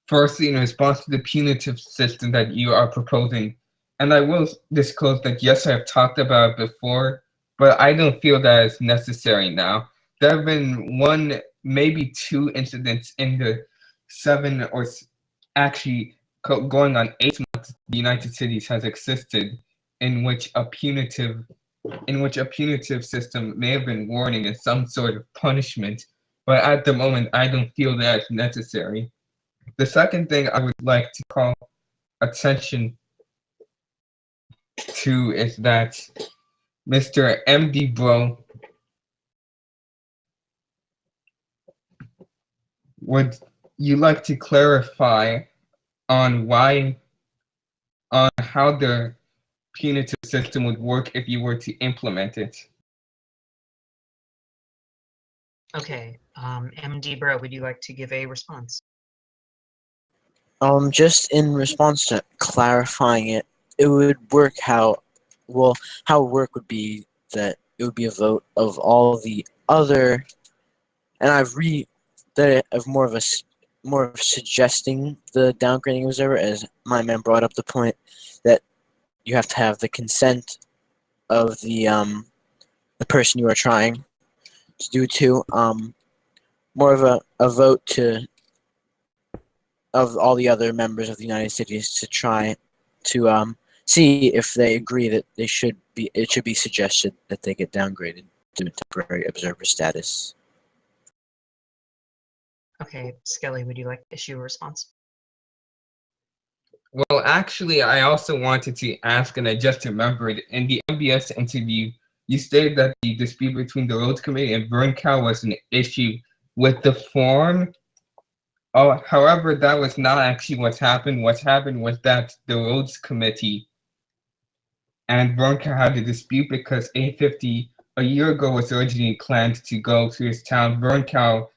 Firstly, in response to the punitive system that you are proposing, and I will disclose that yes, I've talked about it before, but I don't feel that it's necessary now. There have been one, maybe two incidents in the actually going on 8 months the United Cities has existed in which a punitive system may have been warning as some sort of punishment, but at the moment I don't feel that it's necessary. The second thing I would like to call attention to is that Mr. MD Bro would you like to clarify on how the punitive system would work if you were to implement it? Okay, MD Bro, would you like to give a response? Just in response to clarifying it, it would work how it would work would be that it would be a vote of all the other, and I've that of more of suggesting the downgrading observer, as my man brought up the point that you have to have the consent of the person you are trying to do to, more of a vote of all the other members of the United Cities to try to see if they agree that it should be suggested that they get downgraded to temporary observer status. Okay, Skelly, would you like to issue a response? Well, actually, I also wanted to ask, and I just remembered, in the MBS interview, you stated that the dispute between the Roads Committee and Verncow was an issue with the form. Oh, however, that was not actually what happened. What happened was that the Roads Committee and Verncow had a dispute because 850 a year ago was originally planned to go to his town. Verncow,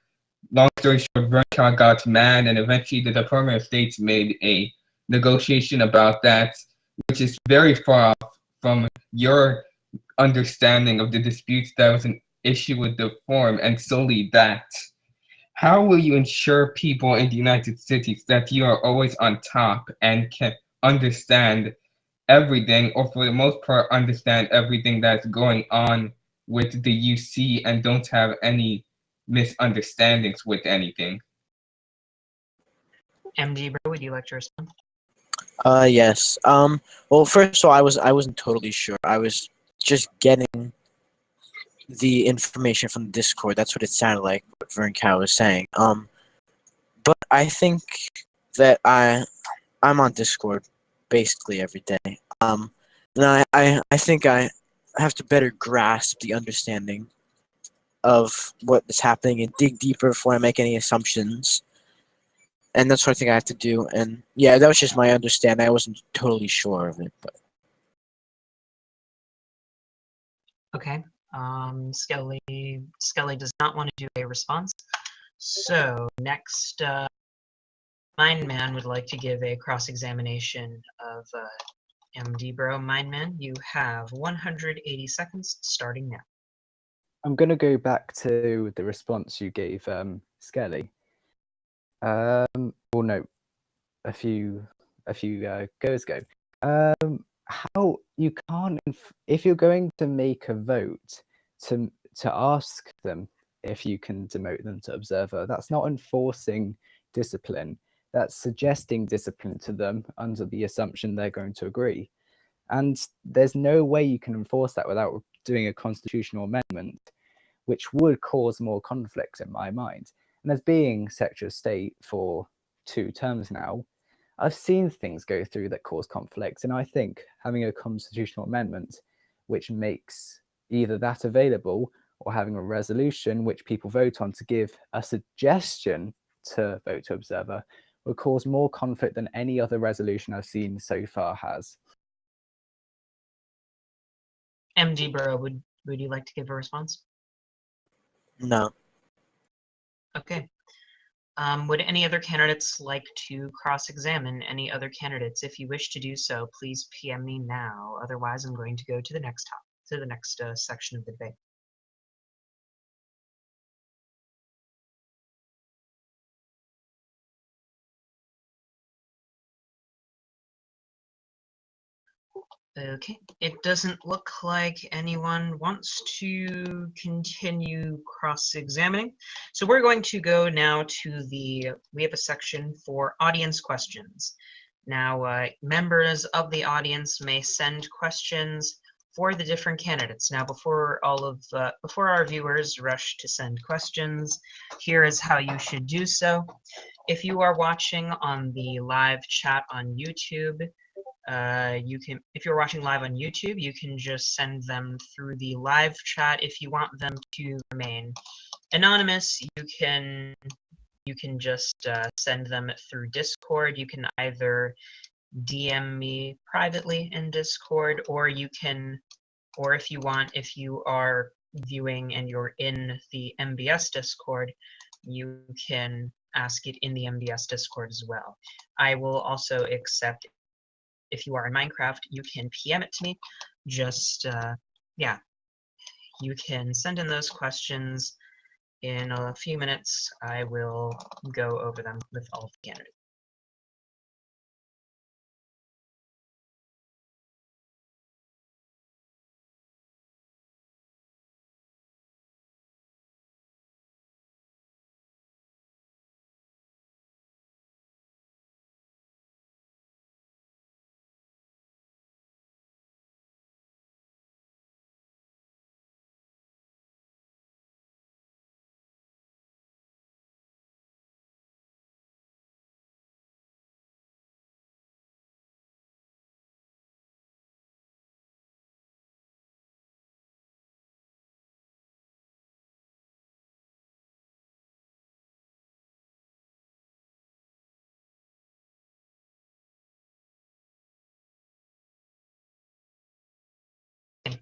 long story short, Verncow got mad, and eventually the Department of State made a negotiation about that, which is very far off from your understanding of the disputes. That was an issue with the form, and solely that. How will you ensure people in the United States that you are always on top and can understand everything, or for the most part, understand everything that's going on with the UC and don't have any misunderstandings with anything? MD Bro, would you like to respond? Yes. Well, first of all, I wasn't totally sure. I was just getting the information from the Discord. That's what it sounded like. What Verncow was saying. But I think that I'm on Discord basically every day. And I think I have to better grasp the understanding of what is happening and dig deeper before I make any assumptions. And that's what I think I have to do. And yeah, that was just my understanding. I wasn't totally sure of it, but Okay. Skelly does not want to do a response. So next, Mindman would like to give a cross-examination of MD Bro. Mindman, you have 180 seconds starting now. I'm going to go back to the response you gave Skelly. Well, no, a few goes ago. How you can't if you're going to make a vote to ask them if you can demote them to observer, that's not enforcing discipline. That's suggesting discipline to them under the assumption they're going to agree. And there's no way you can enforce that without doing a constitutional amendment, which would cause more conflict in my mind. And as being Secretary of State for 2 terms now, I've seen things go through that cause conflict, and I think having a constitutional amendment which makes either that available or having a resolution which people vote on to give a suggestion to vote to observer would cause more conflict than any other resolution I've seen so far has. MD Burrow, would you like to give a response? No. Okay. Would any other candidates like to cross-examine any other candidates? If you wish to do so, please PM me now. Otherwise, I'm going to go to the next section of the debate. Okay, it doesn't look like anyone wants to continue cross-examining. So we're going to go now to we have a section for audience questions. Now, members of the audience may send questions for the different candidates. Now, before our viewers rush to send questions, here is how you should do so. If you are watching on the live chat on YouTube, if you're watching live on YouTube, you can just send them through the live chat. If you want them to remain anonymous, you can just send them through Discord. You can either DM me privately in Discord, or if you are viewing and you're in the MBS Discord, you can ask it in the MBS Discord as well. I will also accept, if you are in Minecraft, you can PM it to me. Just, yeah, you can send in those questions. In a few minutes, I will go over them with all of the candidates.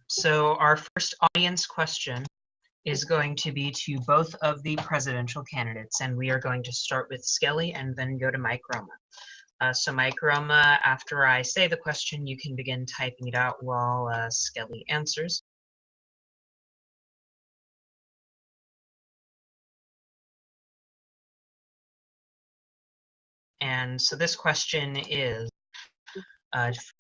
So our first audience question is going to be to both of the presidential candidates, and we are going to start with Skelly and then go to Mike Roma. So Mike Roma, after I say the question, you can begin typing it out while Skelly answers. And so this question is,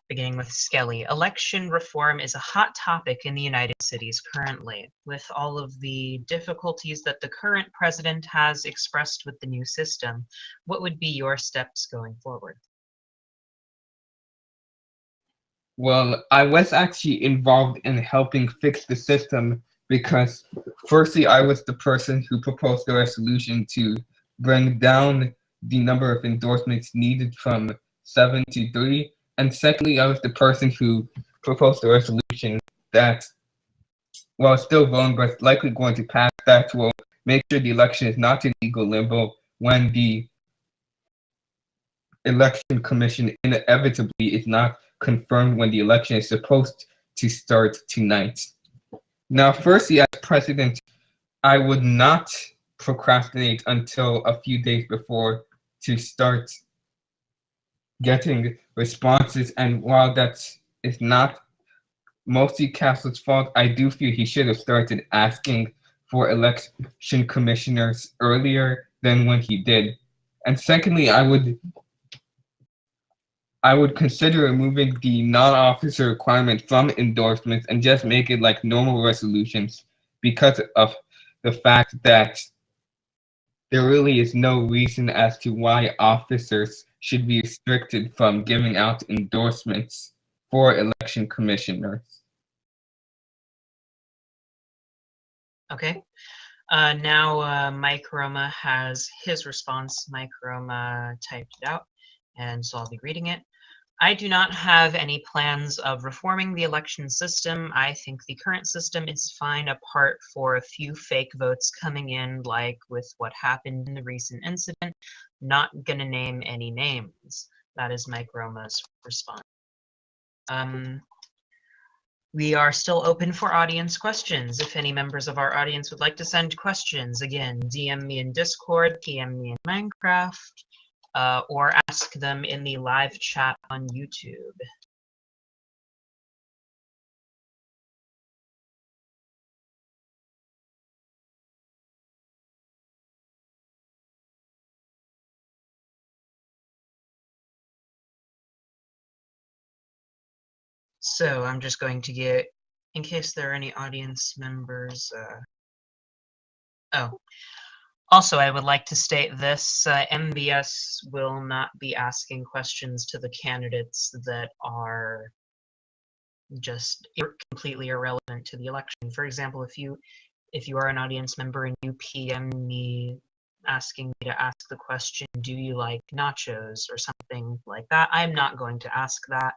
beginning with Skelly. Election reform is a hot topic in the United Cities currently. With all of the difficulties that the current president has expressed with the new system, what would be your steps going forward? Well, I was actually involved in helping fix the system because, firstly, I was the person who proposed the resolution to bring down the number of endorsements needed from 7 to 3. And secondly, I was the person who proposed the resolution that, while still voting, but it's likely going to pass, that will make sure the election is not in legal limbo when the election commission inevitably is not confirmed when the election is supposed to start tonight. Now, firstly, as president, I would not procrastinate until a few days before to start getting responses. And while that is not mostly Castle's fault, I do feel he should have started asking for election commissioners earlier than when he did. And secondly, I would consider removing the non-officer requirement from endorsements and just make it like normal resolutions, because of the fact that there really is no reason as to why officers should be restricted from giving out endorsements for election commissioners. Okay. Now Mike Roma has his response. Mike Roma typed it out, and so I'll be reading it. I do not have any plans of reforming the election system. I think the current system is fine apart for a few fake votes coming in, like with what happened in the recent incident. Not gonna name any names. That is Mike Roma's response. We are still open for audience questions. If any members of our audience would like to send questions, again, DM me in Discord, PM me in Minecraft, or ask them in the live chat on YouTube. So I'm just going to get, in case there are any audience members. Also, I would like to state this, MBS will not be asking questions to the candidates that are just completely irrelevant to the election. For example, if you are an audience member and you PM me asking me to ask the question, do you like nachos or something like that, I'm not going to ask that.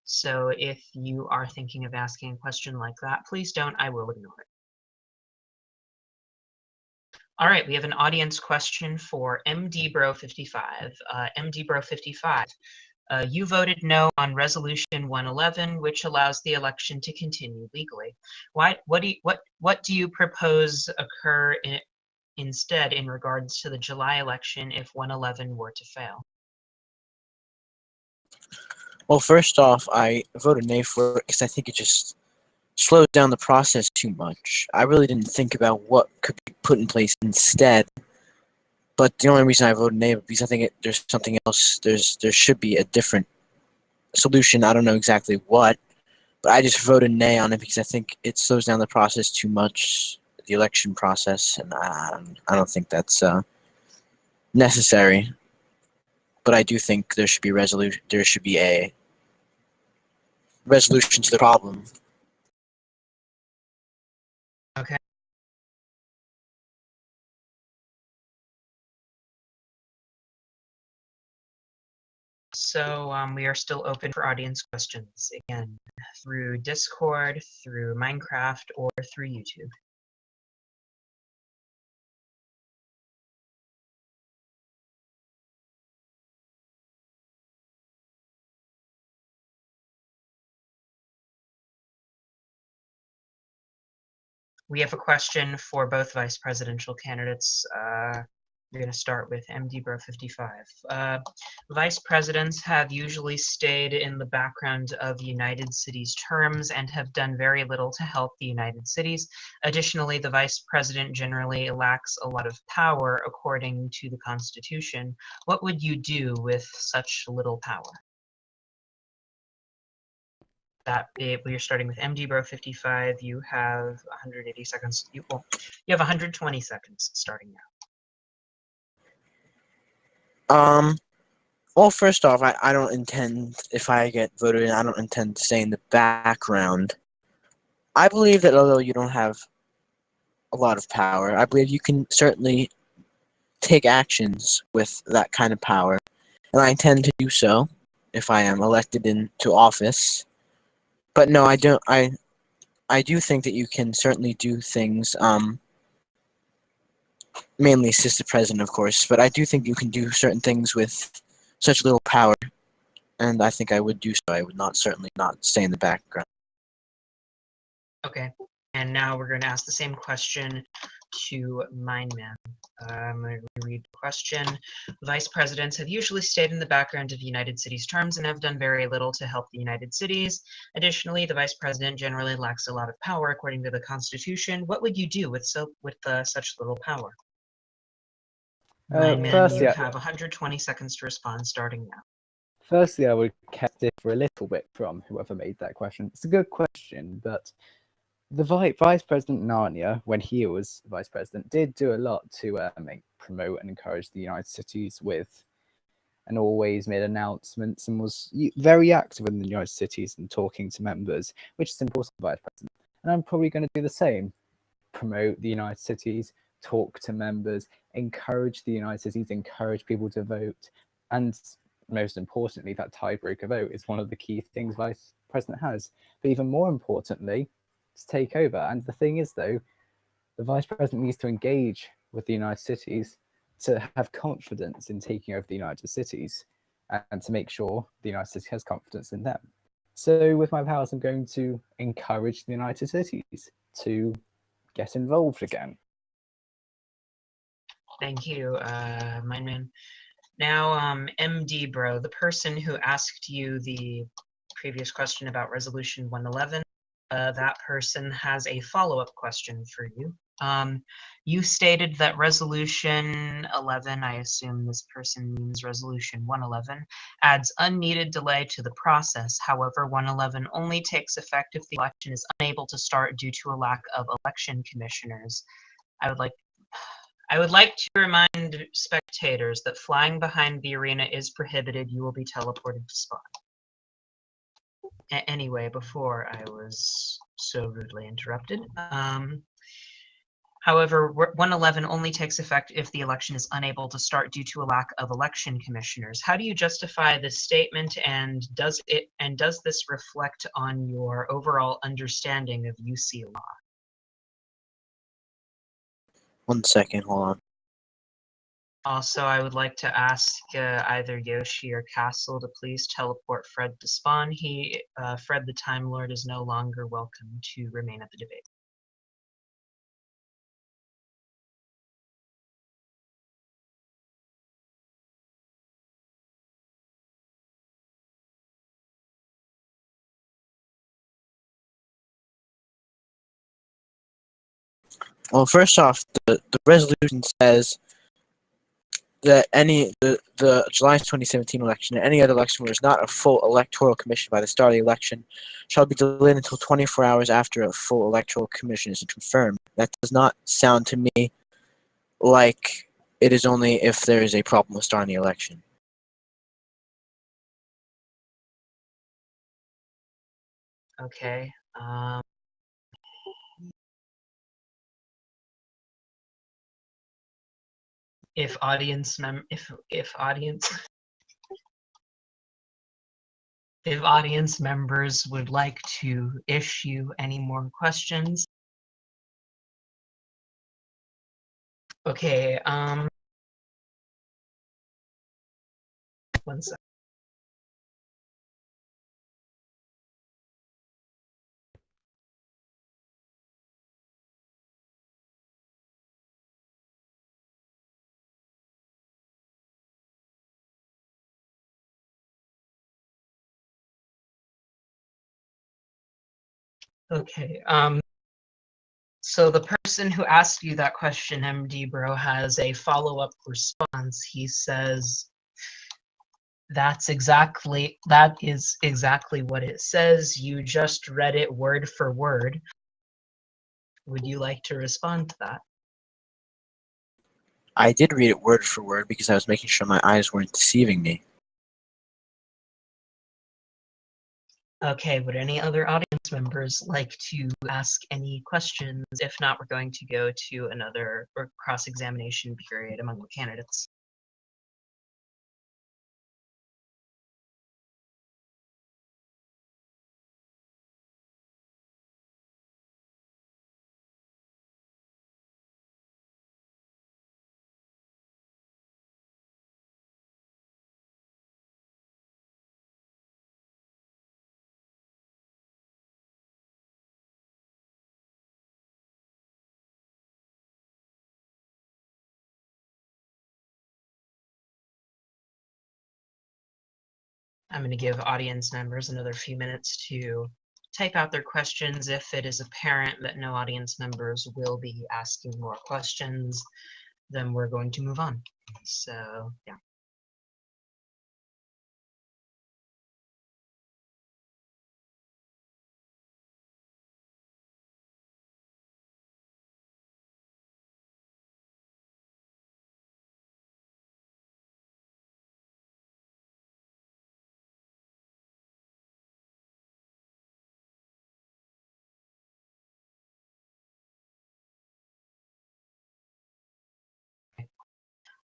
So if you are thinking of asking a question like that, please don't, I will ignore it. All right, we have an audience question for MDBro55. MDBro55, you voted no on Resolution 111, which allows the election to continue legally. What do you propose occur instead in regards to the July election if 111 were to fail? Well, first off, I voted nay for it because I think it just slows down the process too much. I really didn't think about what could be put in place instead. But the only reason I voted nay was because I think there's something else. There should be a different solution. I don't know exactly what, but I just voted nay on it because I think it slows down the process too much, the election process, and I don't think that's necessary. But I do think there should be a resolution to the problem. Okay. So we are still open for audience questions, again, through Discord, through Minecraft, or through YouTube. We have a question for both vice presidential candidates. We're going to start with MDBro55. Vice presidents have usually stayed in the background of United Cities terms and have done very little to help the United Cities. Additionally, the vice president generally lacks a lot of power according to the Constitution. What would you do with such little power? We're starting with MDBro55. You have 180 seconds. You have 120 seconds starting now. Well, first off, I don't intend, if I get voted in, I don't intend to stay in the background. I believe that although you don't have a lot of power, I believe you can certainly take actions with that kind of power, and I intend to do so if I am elected into office. But no, I don't. I do think that you can certainly do things. Mainly assist the president, of course, but I do think you can do certain things with such little power, and I think I would do so. I would certainly not stay in the background. Okay, and now we're going to ask the same question to Mindman. I'm going to read the question. Vice presidents have usually stayed in the background of United Cities terms and have done very little to help the United Cities. Additionally, the vice president generally lacks a lot of power according to the Constitution. What would you do with such little power? Mindman, you have 120 seconds to respond starting now. Firstly, I would kept it for a little bit from whoever made that question. It's a good question, but the Vice President Narnia, when he was Vice President, did do a lot to promote and encourage the United Cities and always made announcements and was very active in the United Cities and talking to members, which is important for Vice President. And I'm probably going to do the same. Promote the United Cities, talk to members, encourage the United Cities, encourage people to vote, and most importantly, that tiebreaker vote is one of the key things Vice President has. But even more importantly, to take over. And the thing is, though, the Vice President needs to engage with the United Cities to have confidence in taking over the United Cities and to make sure the United States has confidence in them. So with my powers, I'm going to encourage the United Cities to get involved again. Thank you, Mindman. Now, MD Bro, the person who asked you the previous question about Resolution 111, that person has a follow-up question for you. You stated that Resolution 11, I assume this person means Resolution 111, adds unneeded delay to the process. However, 111 only takes effect if the election is unable to start due to a lack of election commissioners. I would like to remind spectators that flying behind the arena is prohibited. You will be teleported to spawn. Anyway, before I was so rudely interrupted. However, 111 only takes effect if the election is unable to start due to a lack of election commissioners. How do you justify this statement, and does this reflect on your overall understanding of UC law? 1 second, hold on. Also, I would like to ask either Yoshi or Castle to please teleport Fred to spawn. Fred the Time Lord is no longer welcome to remain at the debate. Well, first off, the resolution says that the July 2017 election and any other election where there's not a full electoral commission by the start of the election shall be delayed until 24 hours after a full electoral commission is confirmed. That does not sound to me like it is only if there is a problem with starting the election. Okay. If audience if audience members would like to issue any more questions. Okay, 1 sec. Okay, so the person who asked you that question, MD Bro, has a follow-up response. He says, that is exactly what it says. You just read it word for word. Would you like to respond to that? I did read it word for word because I was making sure my eyes weren't deceiving me. Okay, would any other audience members like to ask any questions? If not, we're going to go to another cross-examination period among the candidates. I'm going to give audience members another few minutes to type out their questions. If it is apparent that no audience members will be asking more questions, then we're going to move on. So, yeah.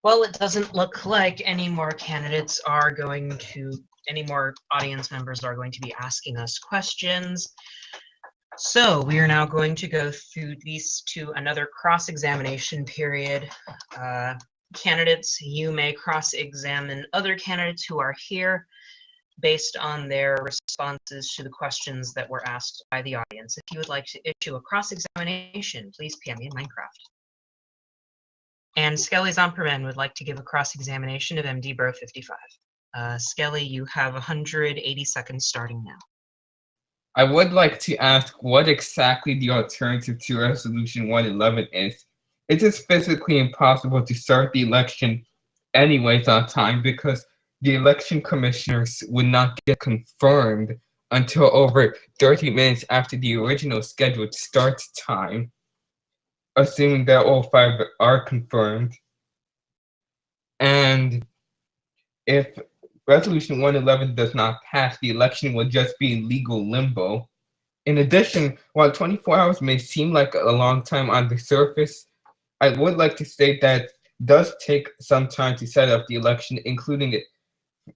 Well, it doesn't look like any more audience members are going to be asking us questions. So we are now going to go through these to another cross-examination period. Candidates, you may cross-examine other candidates who are here based on their responses to the questions that were asked by the audience. If you would like to issue a cross-examination, please PM me in Minecraft. And Skelly Zomperman would like to give a cross-examination of MD Bro 55. Skelly, you have 180 seconds starting now. I would like to ask what exactly the alternative to Resolution 111 is. It is physically impossible to start the election anyways on time because the election commissioners would not get confirmed until over 30 minutes after the original scheduled start time, assuming that all 5 are confirmed. And if Resolution 111 does not pass, the election will just be in legal limbo. In addition, while 24 hours may seem like a long time on the surface, I would like to state that it does take some time to set up the election, including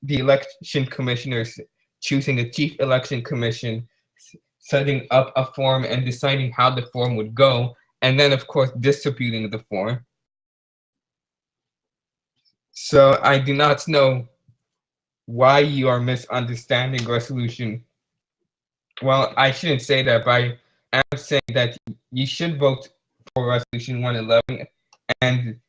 the election commissioners choosing a chief election commission, setting up a form and deciding how the form would go, and then of course distributing the form. So I do not know why you are misunderstanding resolution. Well, I shouldn't say that, but I am saying that you should vote for Resolution 111, and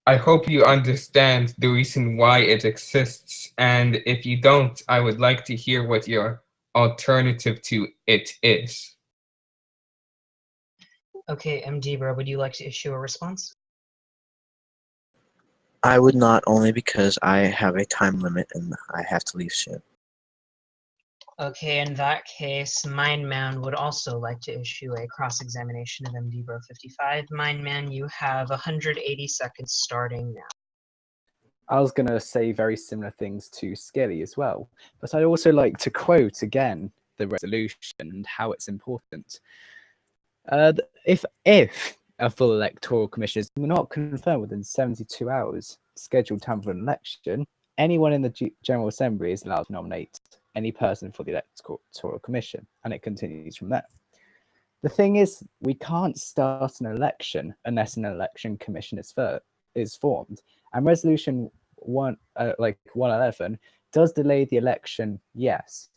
I hope you understand the reason why it exists, and if you don't, I would like to hear what your alternative to it is. Okay, MD Bro, would you like to issue a response? I would not, only because I have a time limit and I have to leave soon. Okay, in that case, Mindman would also like to issue a cross-examination of MD Bro 55. Mindman, you have 180 seconds starting now. I was going to say very similar things to Skelly as well, but I'd also like to quote again the resolution and how it's important. If a full electoral commission is not confirmed within 72 hours scheduled time for an election, anyone in the General Assembly is allowed to nominate any person for the electoral commission, and it continues from there. The thing is, we can't start an election unless an election commission is formed, and Resolution 111 does delay the election, yes,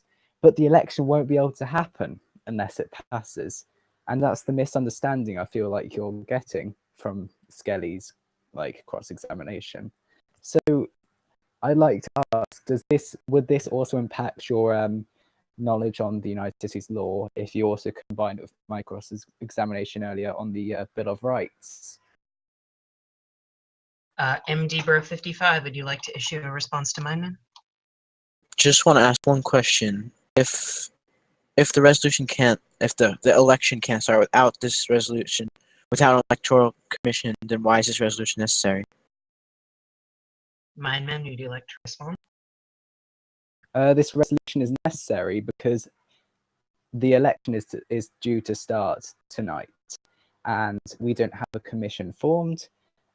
but the election won't be able to happen unless it passes. And that's the misunderstanding I feel like you're getting from Skelly's cross-examination. So I'd like to ask, would this also impact your knowledge on the United States law if you also combine it with my cross-examination earlier on the Bill of Rights? MD Bro 55, would you like to issue a response to Mindman? Just want to ask one question. If the resolution can't, if the election can't start without this resolution, without an electoral commission, then why is this resolution necessary? Mindman, would you like to respond? This resolution is necessary because the election is due to start tonight, and we don't have a commission formed,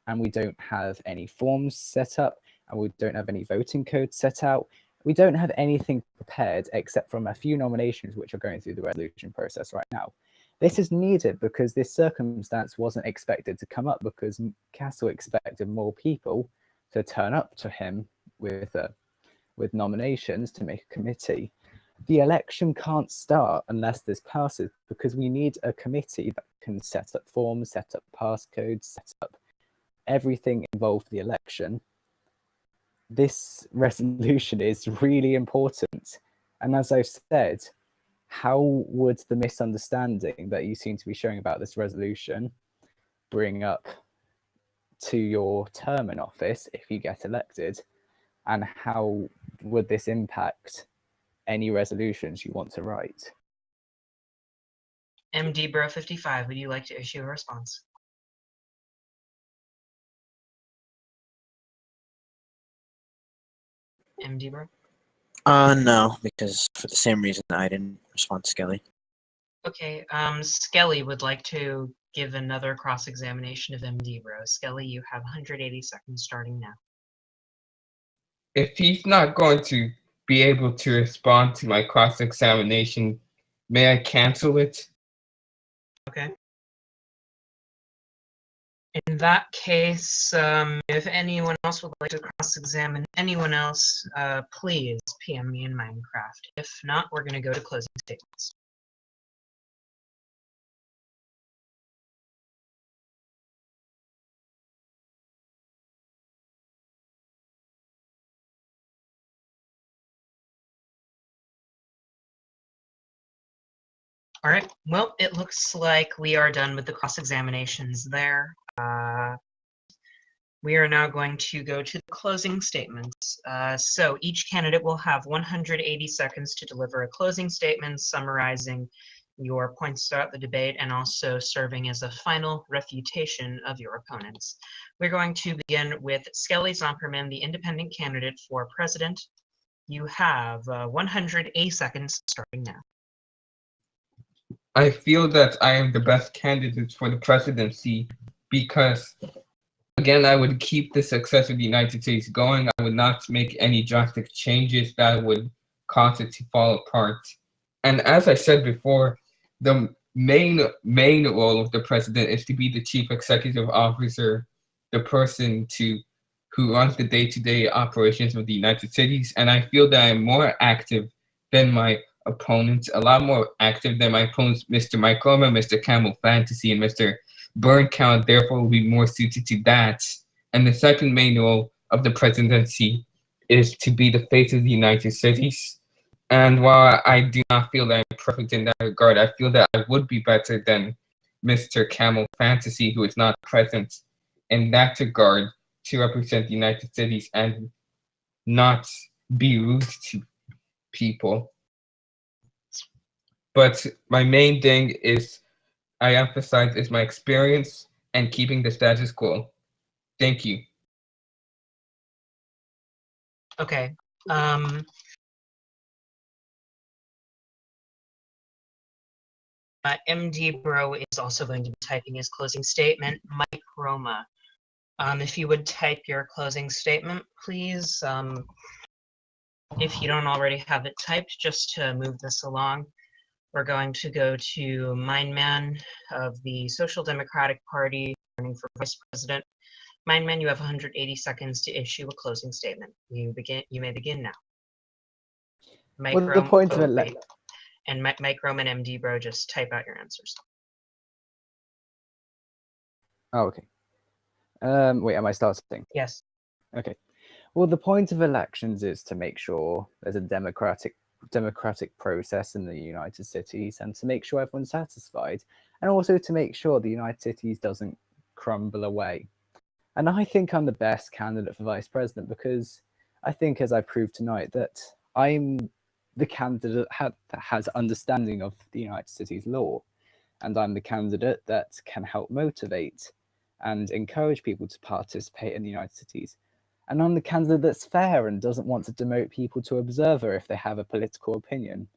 and we don't have any forms set up, and we don't have any voting codes set out. We don't have anything prepared except from a few nominations which are going through the resolution process right now. This is needed because this circumstance wasn't expected to come up because Castle expected more people to turn up to him with nominations to make a committee. The election can't start unless this passes because we need a committee that can set up forms, set up passcodes, set up everything involved with the election. This resolution is really important. And as I've said, how would the misunderstanding that you seem to be showing about this resolution bring up to your term in office if you get elected? And how would this impact any resolutions you want to write? MD Bro 55, would you like to issue a response? MD Bro? No, because for the same reason I didn't respond to Skelly. Okay, Skelly would like to give another cross-examination of MD Bro. Skelly, you have 180 seconds starting now. If he's not going to be able to respond to my cross-examination, may I cancel it? Okay. In that case, if anyone else would like to cross-examine anyone else, please PM me in Minecraft. If not, we're going to go to closing statements. All right, well, it looks like we are done with the cross-examinations there. We are now going to go to the closing statements. So each candidate will have 180 seconds to deliver a closing statement summarizing your points throughout the debate and also serving as a final refutation of your opponents. We're going to begin with Skelly Zomperman, the independent candidate for president. You have 180 seconds starting now. I feel that I am the best candidate for the presidency because, again, I would keep the success of the United States going. I would not make any drastic changes that would cause it to fall apart. And as I said before, the main role of the president is to be the chief executive officer, the person who runs the day-to-day operations of the United States. And I feel that I'm more active than my opponents, a lot more active than my opponents, Mr. Mike Roma, Mr. Camel Fantasy, and Mr. Burn Count, therefore will be more suited to that. And the second main role of the presidency is to be the face of the United States. And while I do not feel that I'm perfect in that regard, I feel that I would be better than Mr. Camel Fantasy, who is not present in that regard to represent the United States and not be rude to people. But my main thing is I emphasize is my experience and keeping the status quo. Thank you. Okay. MD Bro is also going to be typing his closing statement. Mike Roma, if you would type your closing statement, please. If you don't already have it typed, just to move this along, we're going to go to Mindman of the Social Democratic Party running for vice president. Mindman, you have 180 seconds to issue a closing statement. You may begin now. Well, the point of it. And Mike Rome and MD Bro, just type out your answers. Oh, okay. Wait, am I starting? Yes. Okay. Well, the point of elections is to make sure there's a democratic process in the United Cities and to make sure everyone's satisfied, and also to make sure the United Cities doesn't crumble away. And I think I'm the best candidate for vice president because I think, as I proved tonight, that I'm the candidate that has understanding of the United Cities law, and I'm the candidate that can help motivate and encourage people to participate in the United Cities. And I'm the candidate that's fair and doesn't want to demote people to observer if they have a political opinion.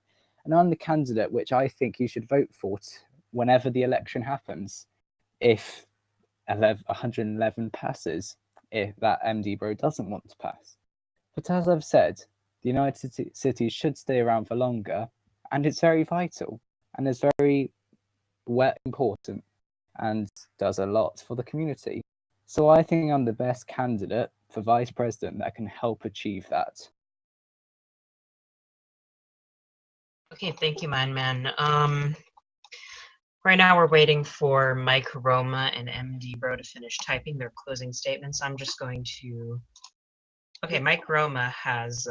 And I'm the candidate which I think you should vote for whenever the election happens, if 111 passes, if that MD Bro doesn't want to pass. But as I've said, the United Cities should stay around for longer, and it's very vital, and it's very important, and does a lot for the community. So I think I'm the best candidate for vice president that can help achieve that. Okay, thank you, Man. Right now we're waiting for Mike Roma and MD Bro to finish typing their closing statements. I'm just going to. Okay, Mike Roma has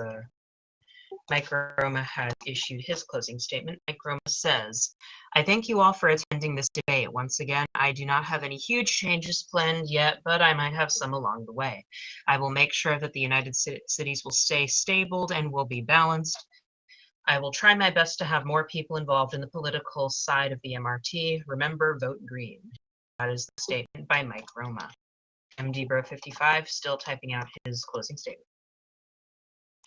issued his closing statement. Mike Roma says, I thank you all for attending this debate. Once again, I do not have any huge changes planned yet, but I might have some along the way. I will make sure that the United Cities will stay stable and will be balanced. I will try my best to have more people involved in the political side of the MRT. Remember, vote green. That is the statement by Mike Roma. MD Bro 55 still typing out his closing statement.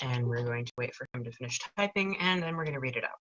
And we're going to wait for him to finish typing, and then we're going to read it out.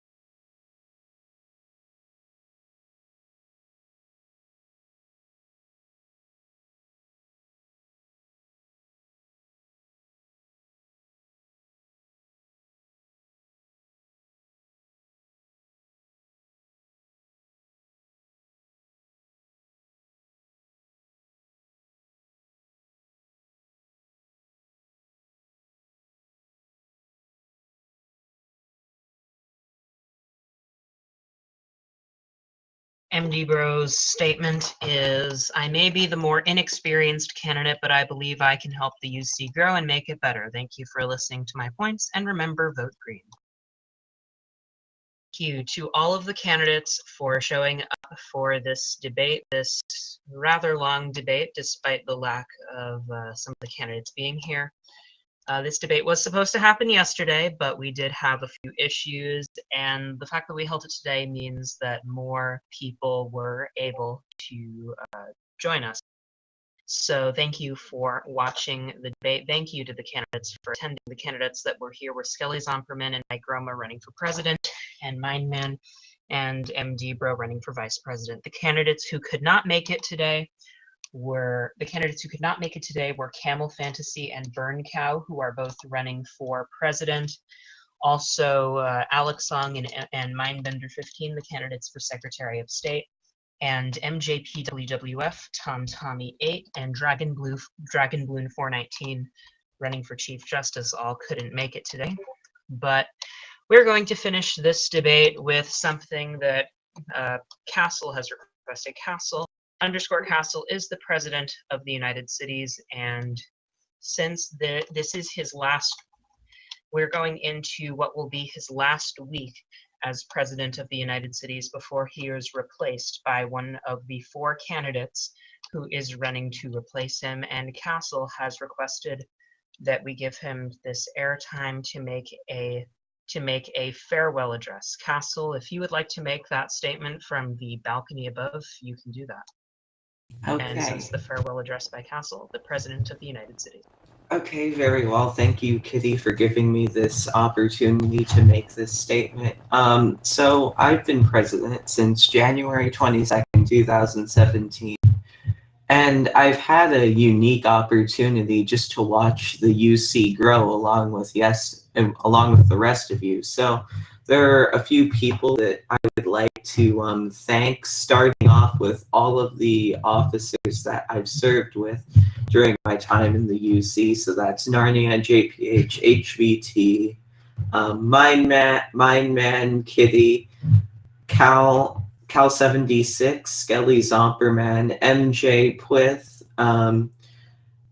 MD Bro's statement is, I may be the more inexperienced candidate, but I believe I can help the UC grow and make it better. Thank you for listening to my points, and remember, vote green. Thank you to all of the candidates for showing up for this debate, this rather long debate, despite the lack of some of the candidates being here. This debate was supposed to happen yesterday, but we did have a few issues, and the fact that we held it today means that more people were able to join us. So thank you for watching the debate. Thank you to the candidates for attending. The candidates that were here were Skelly Zomperman and Mike Roma running for president, and Mindman and MD Bro running for vice president. The candidates who could not make it today were Camel Fantasy and Burn Cow, who are both running for president. Also, Alex Song and Mindbender 15, the candidates for Secretary of State, and MJPWWF, Tom Tommy 8, and Dragon Bloom 419, running for Chief Justice, all couldn't make it today. But we're going to finish this debate with something that Castle has requested. Castle is the president of the United Cities, and since this is his last, we're going into what will be his last week as president of the United Cities before he is replaced by one of the 4 candidates who is running to replace him, and Castle has requested that we give him this airtime to make a farewell address. Castle, if you would like to make that statement from the balcony above, you can do that. Okay. And since the farewell address by Castle, the President of the United States. Okay, very well. Thank you, Kitty, for giving me this opportunity to make this statement. So I've been president since January 22nd, 2017. And I've had a unique opportunity just to watch the UC grow along with the rest of you. So there are a few people that I would like to thank, starting off with all of the officers that I've served with during my time in the UC. So that's Narnia, JPH, HVT, Mindman, Kitty, Cal 76, Skelly Zomperman, MJ Pwith,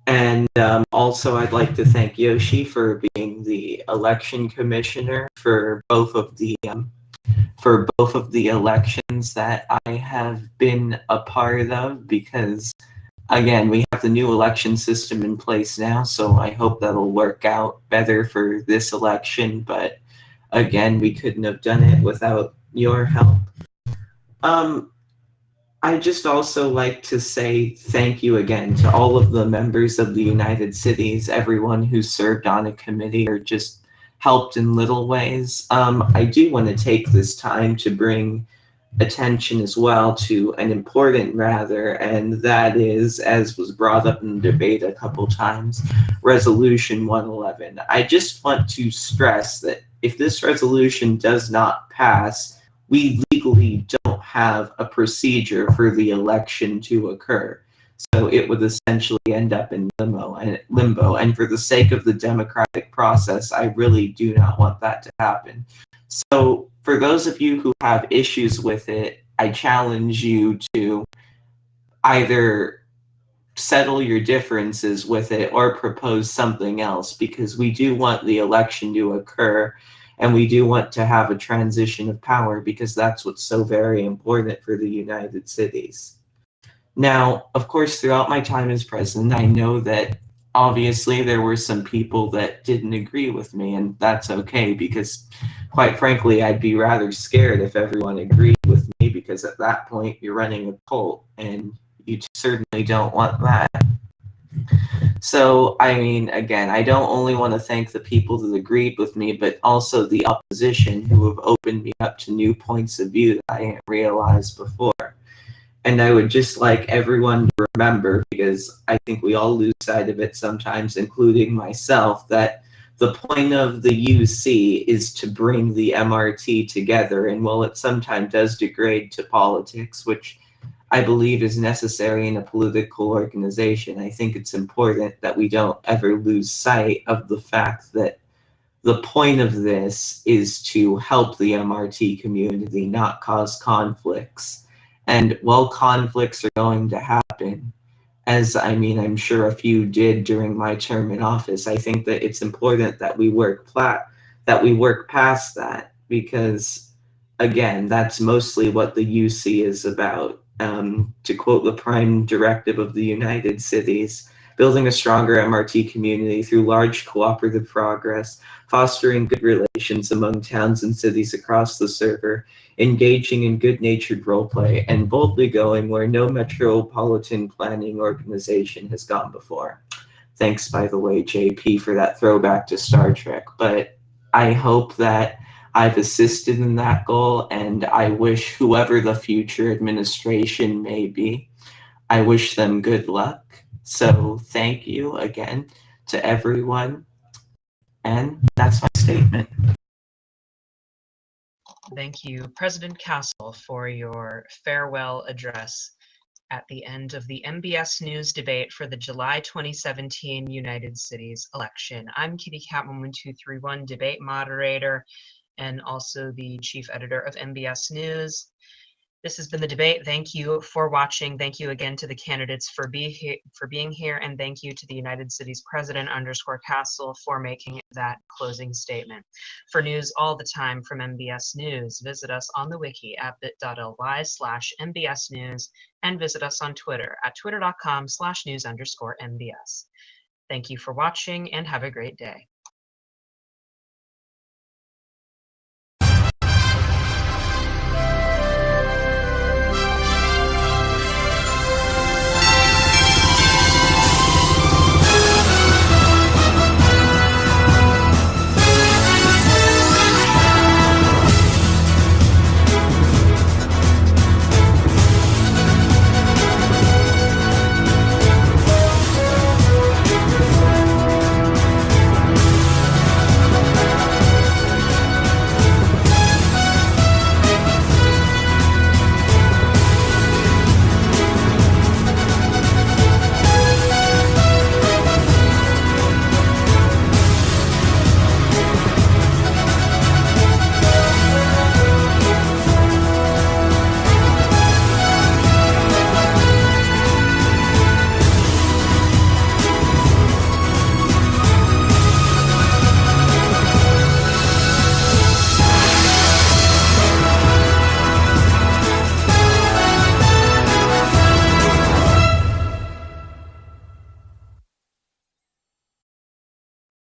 and also I'd like to thank Yoshi for being the election commissioner for both of the elections that I have been a part of, because again, we have the new election system in place now, so I hope that'll work out better for this election, but again, we couldn't have done it without your help. I just also like to say thank you again to all of the members of the United Cities, everyone who served on a committee or just helped in little ways. I do want to take this time to bring attention as well to an important matter, and that is, as was brought up in the debate a couple times, Resolution 111. I just want to stress that if this resolution does not pass, we legally don't have a procedure for the election to occur. So it would essentially end up in limbo. And for the sake of the democratic process, I really do not want that to happen. So for those of you who have issues with it, I challenge you to either settle your differences with it or propose something else, because we do want the election to occur. And we do want to have a transition of power, because that's what's so very important for the United Cities. Now, of course, throughout my time as president, I know that obviously there were some people that didn't agree with me, and that's okay, because quite frankly, I'd be rather scared if everyone agreed with me, because at that point you're running a cult, and you certainly don't want that. So, I mean, again, I don't only want to thank the people that agreed with me, but also the opposition who have opened me up to new points of view that I hadn't realized before. And I would just like everyone to remember, because I think we all lose sight of it sometimes, including myself, that the point of the UC is to bring the MRT together. And while it sometimes does degrade to politics, which I believe is necessary in a political organization, I think it's important that we don't ever lose sight of the fact that the point of this is to help the MRT community, not cause conflicts. And while conflicts are going to happen, as I'm sure a few did during my term in office, I think that it's important that we work past that, because again, that's mostly what the UC is about. To quote the prime directive of the United Cities, building a stronger MRT community through large cooperative progress, fostering good relations among towns and cities across the server, engaging in good-natured roleplay, and boldly going where no metropolitan planning organization has gone before. Thanks, by the way, JP, for that throwback to Star Trek. But I hope that I've assisted in that goal, and I wish whoever the future administration may be, I wish them good luck. So thank you again to everyone, and that's my statement. Thank you, President Castle, for your farewell address at the end of the MBS News debate for the July 2017 United Cities election. I'm Kitty Cat 11231, debate moderator, and also the chief editor of MBS News. This has been the debate. Thank you for watching. Thank you again to the candidates for being here, and thank you to the United Cities President _Castle for making that closing statement. For news all the time from MBS News, visit us on the wiki at bit.ly/MBS News, and visit us on Twitter at twitter.com/news_MBS. Thank you for watching, and have a great day.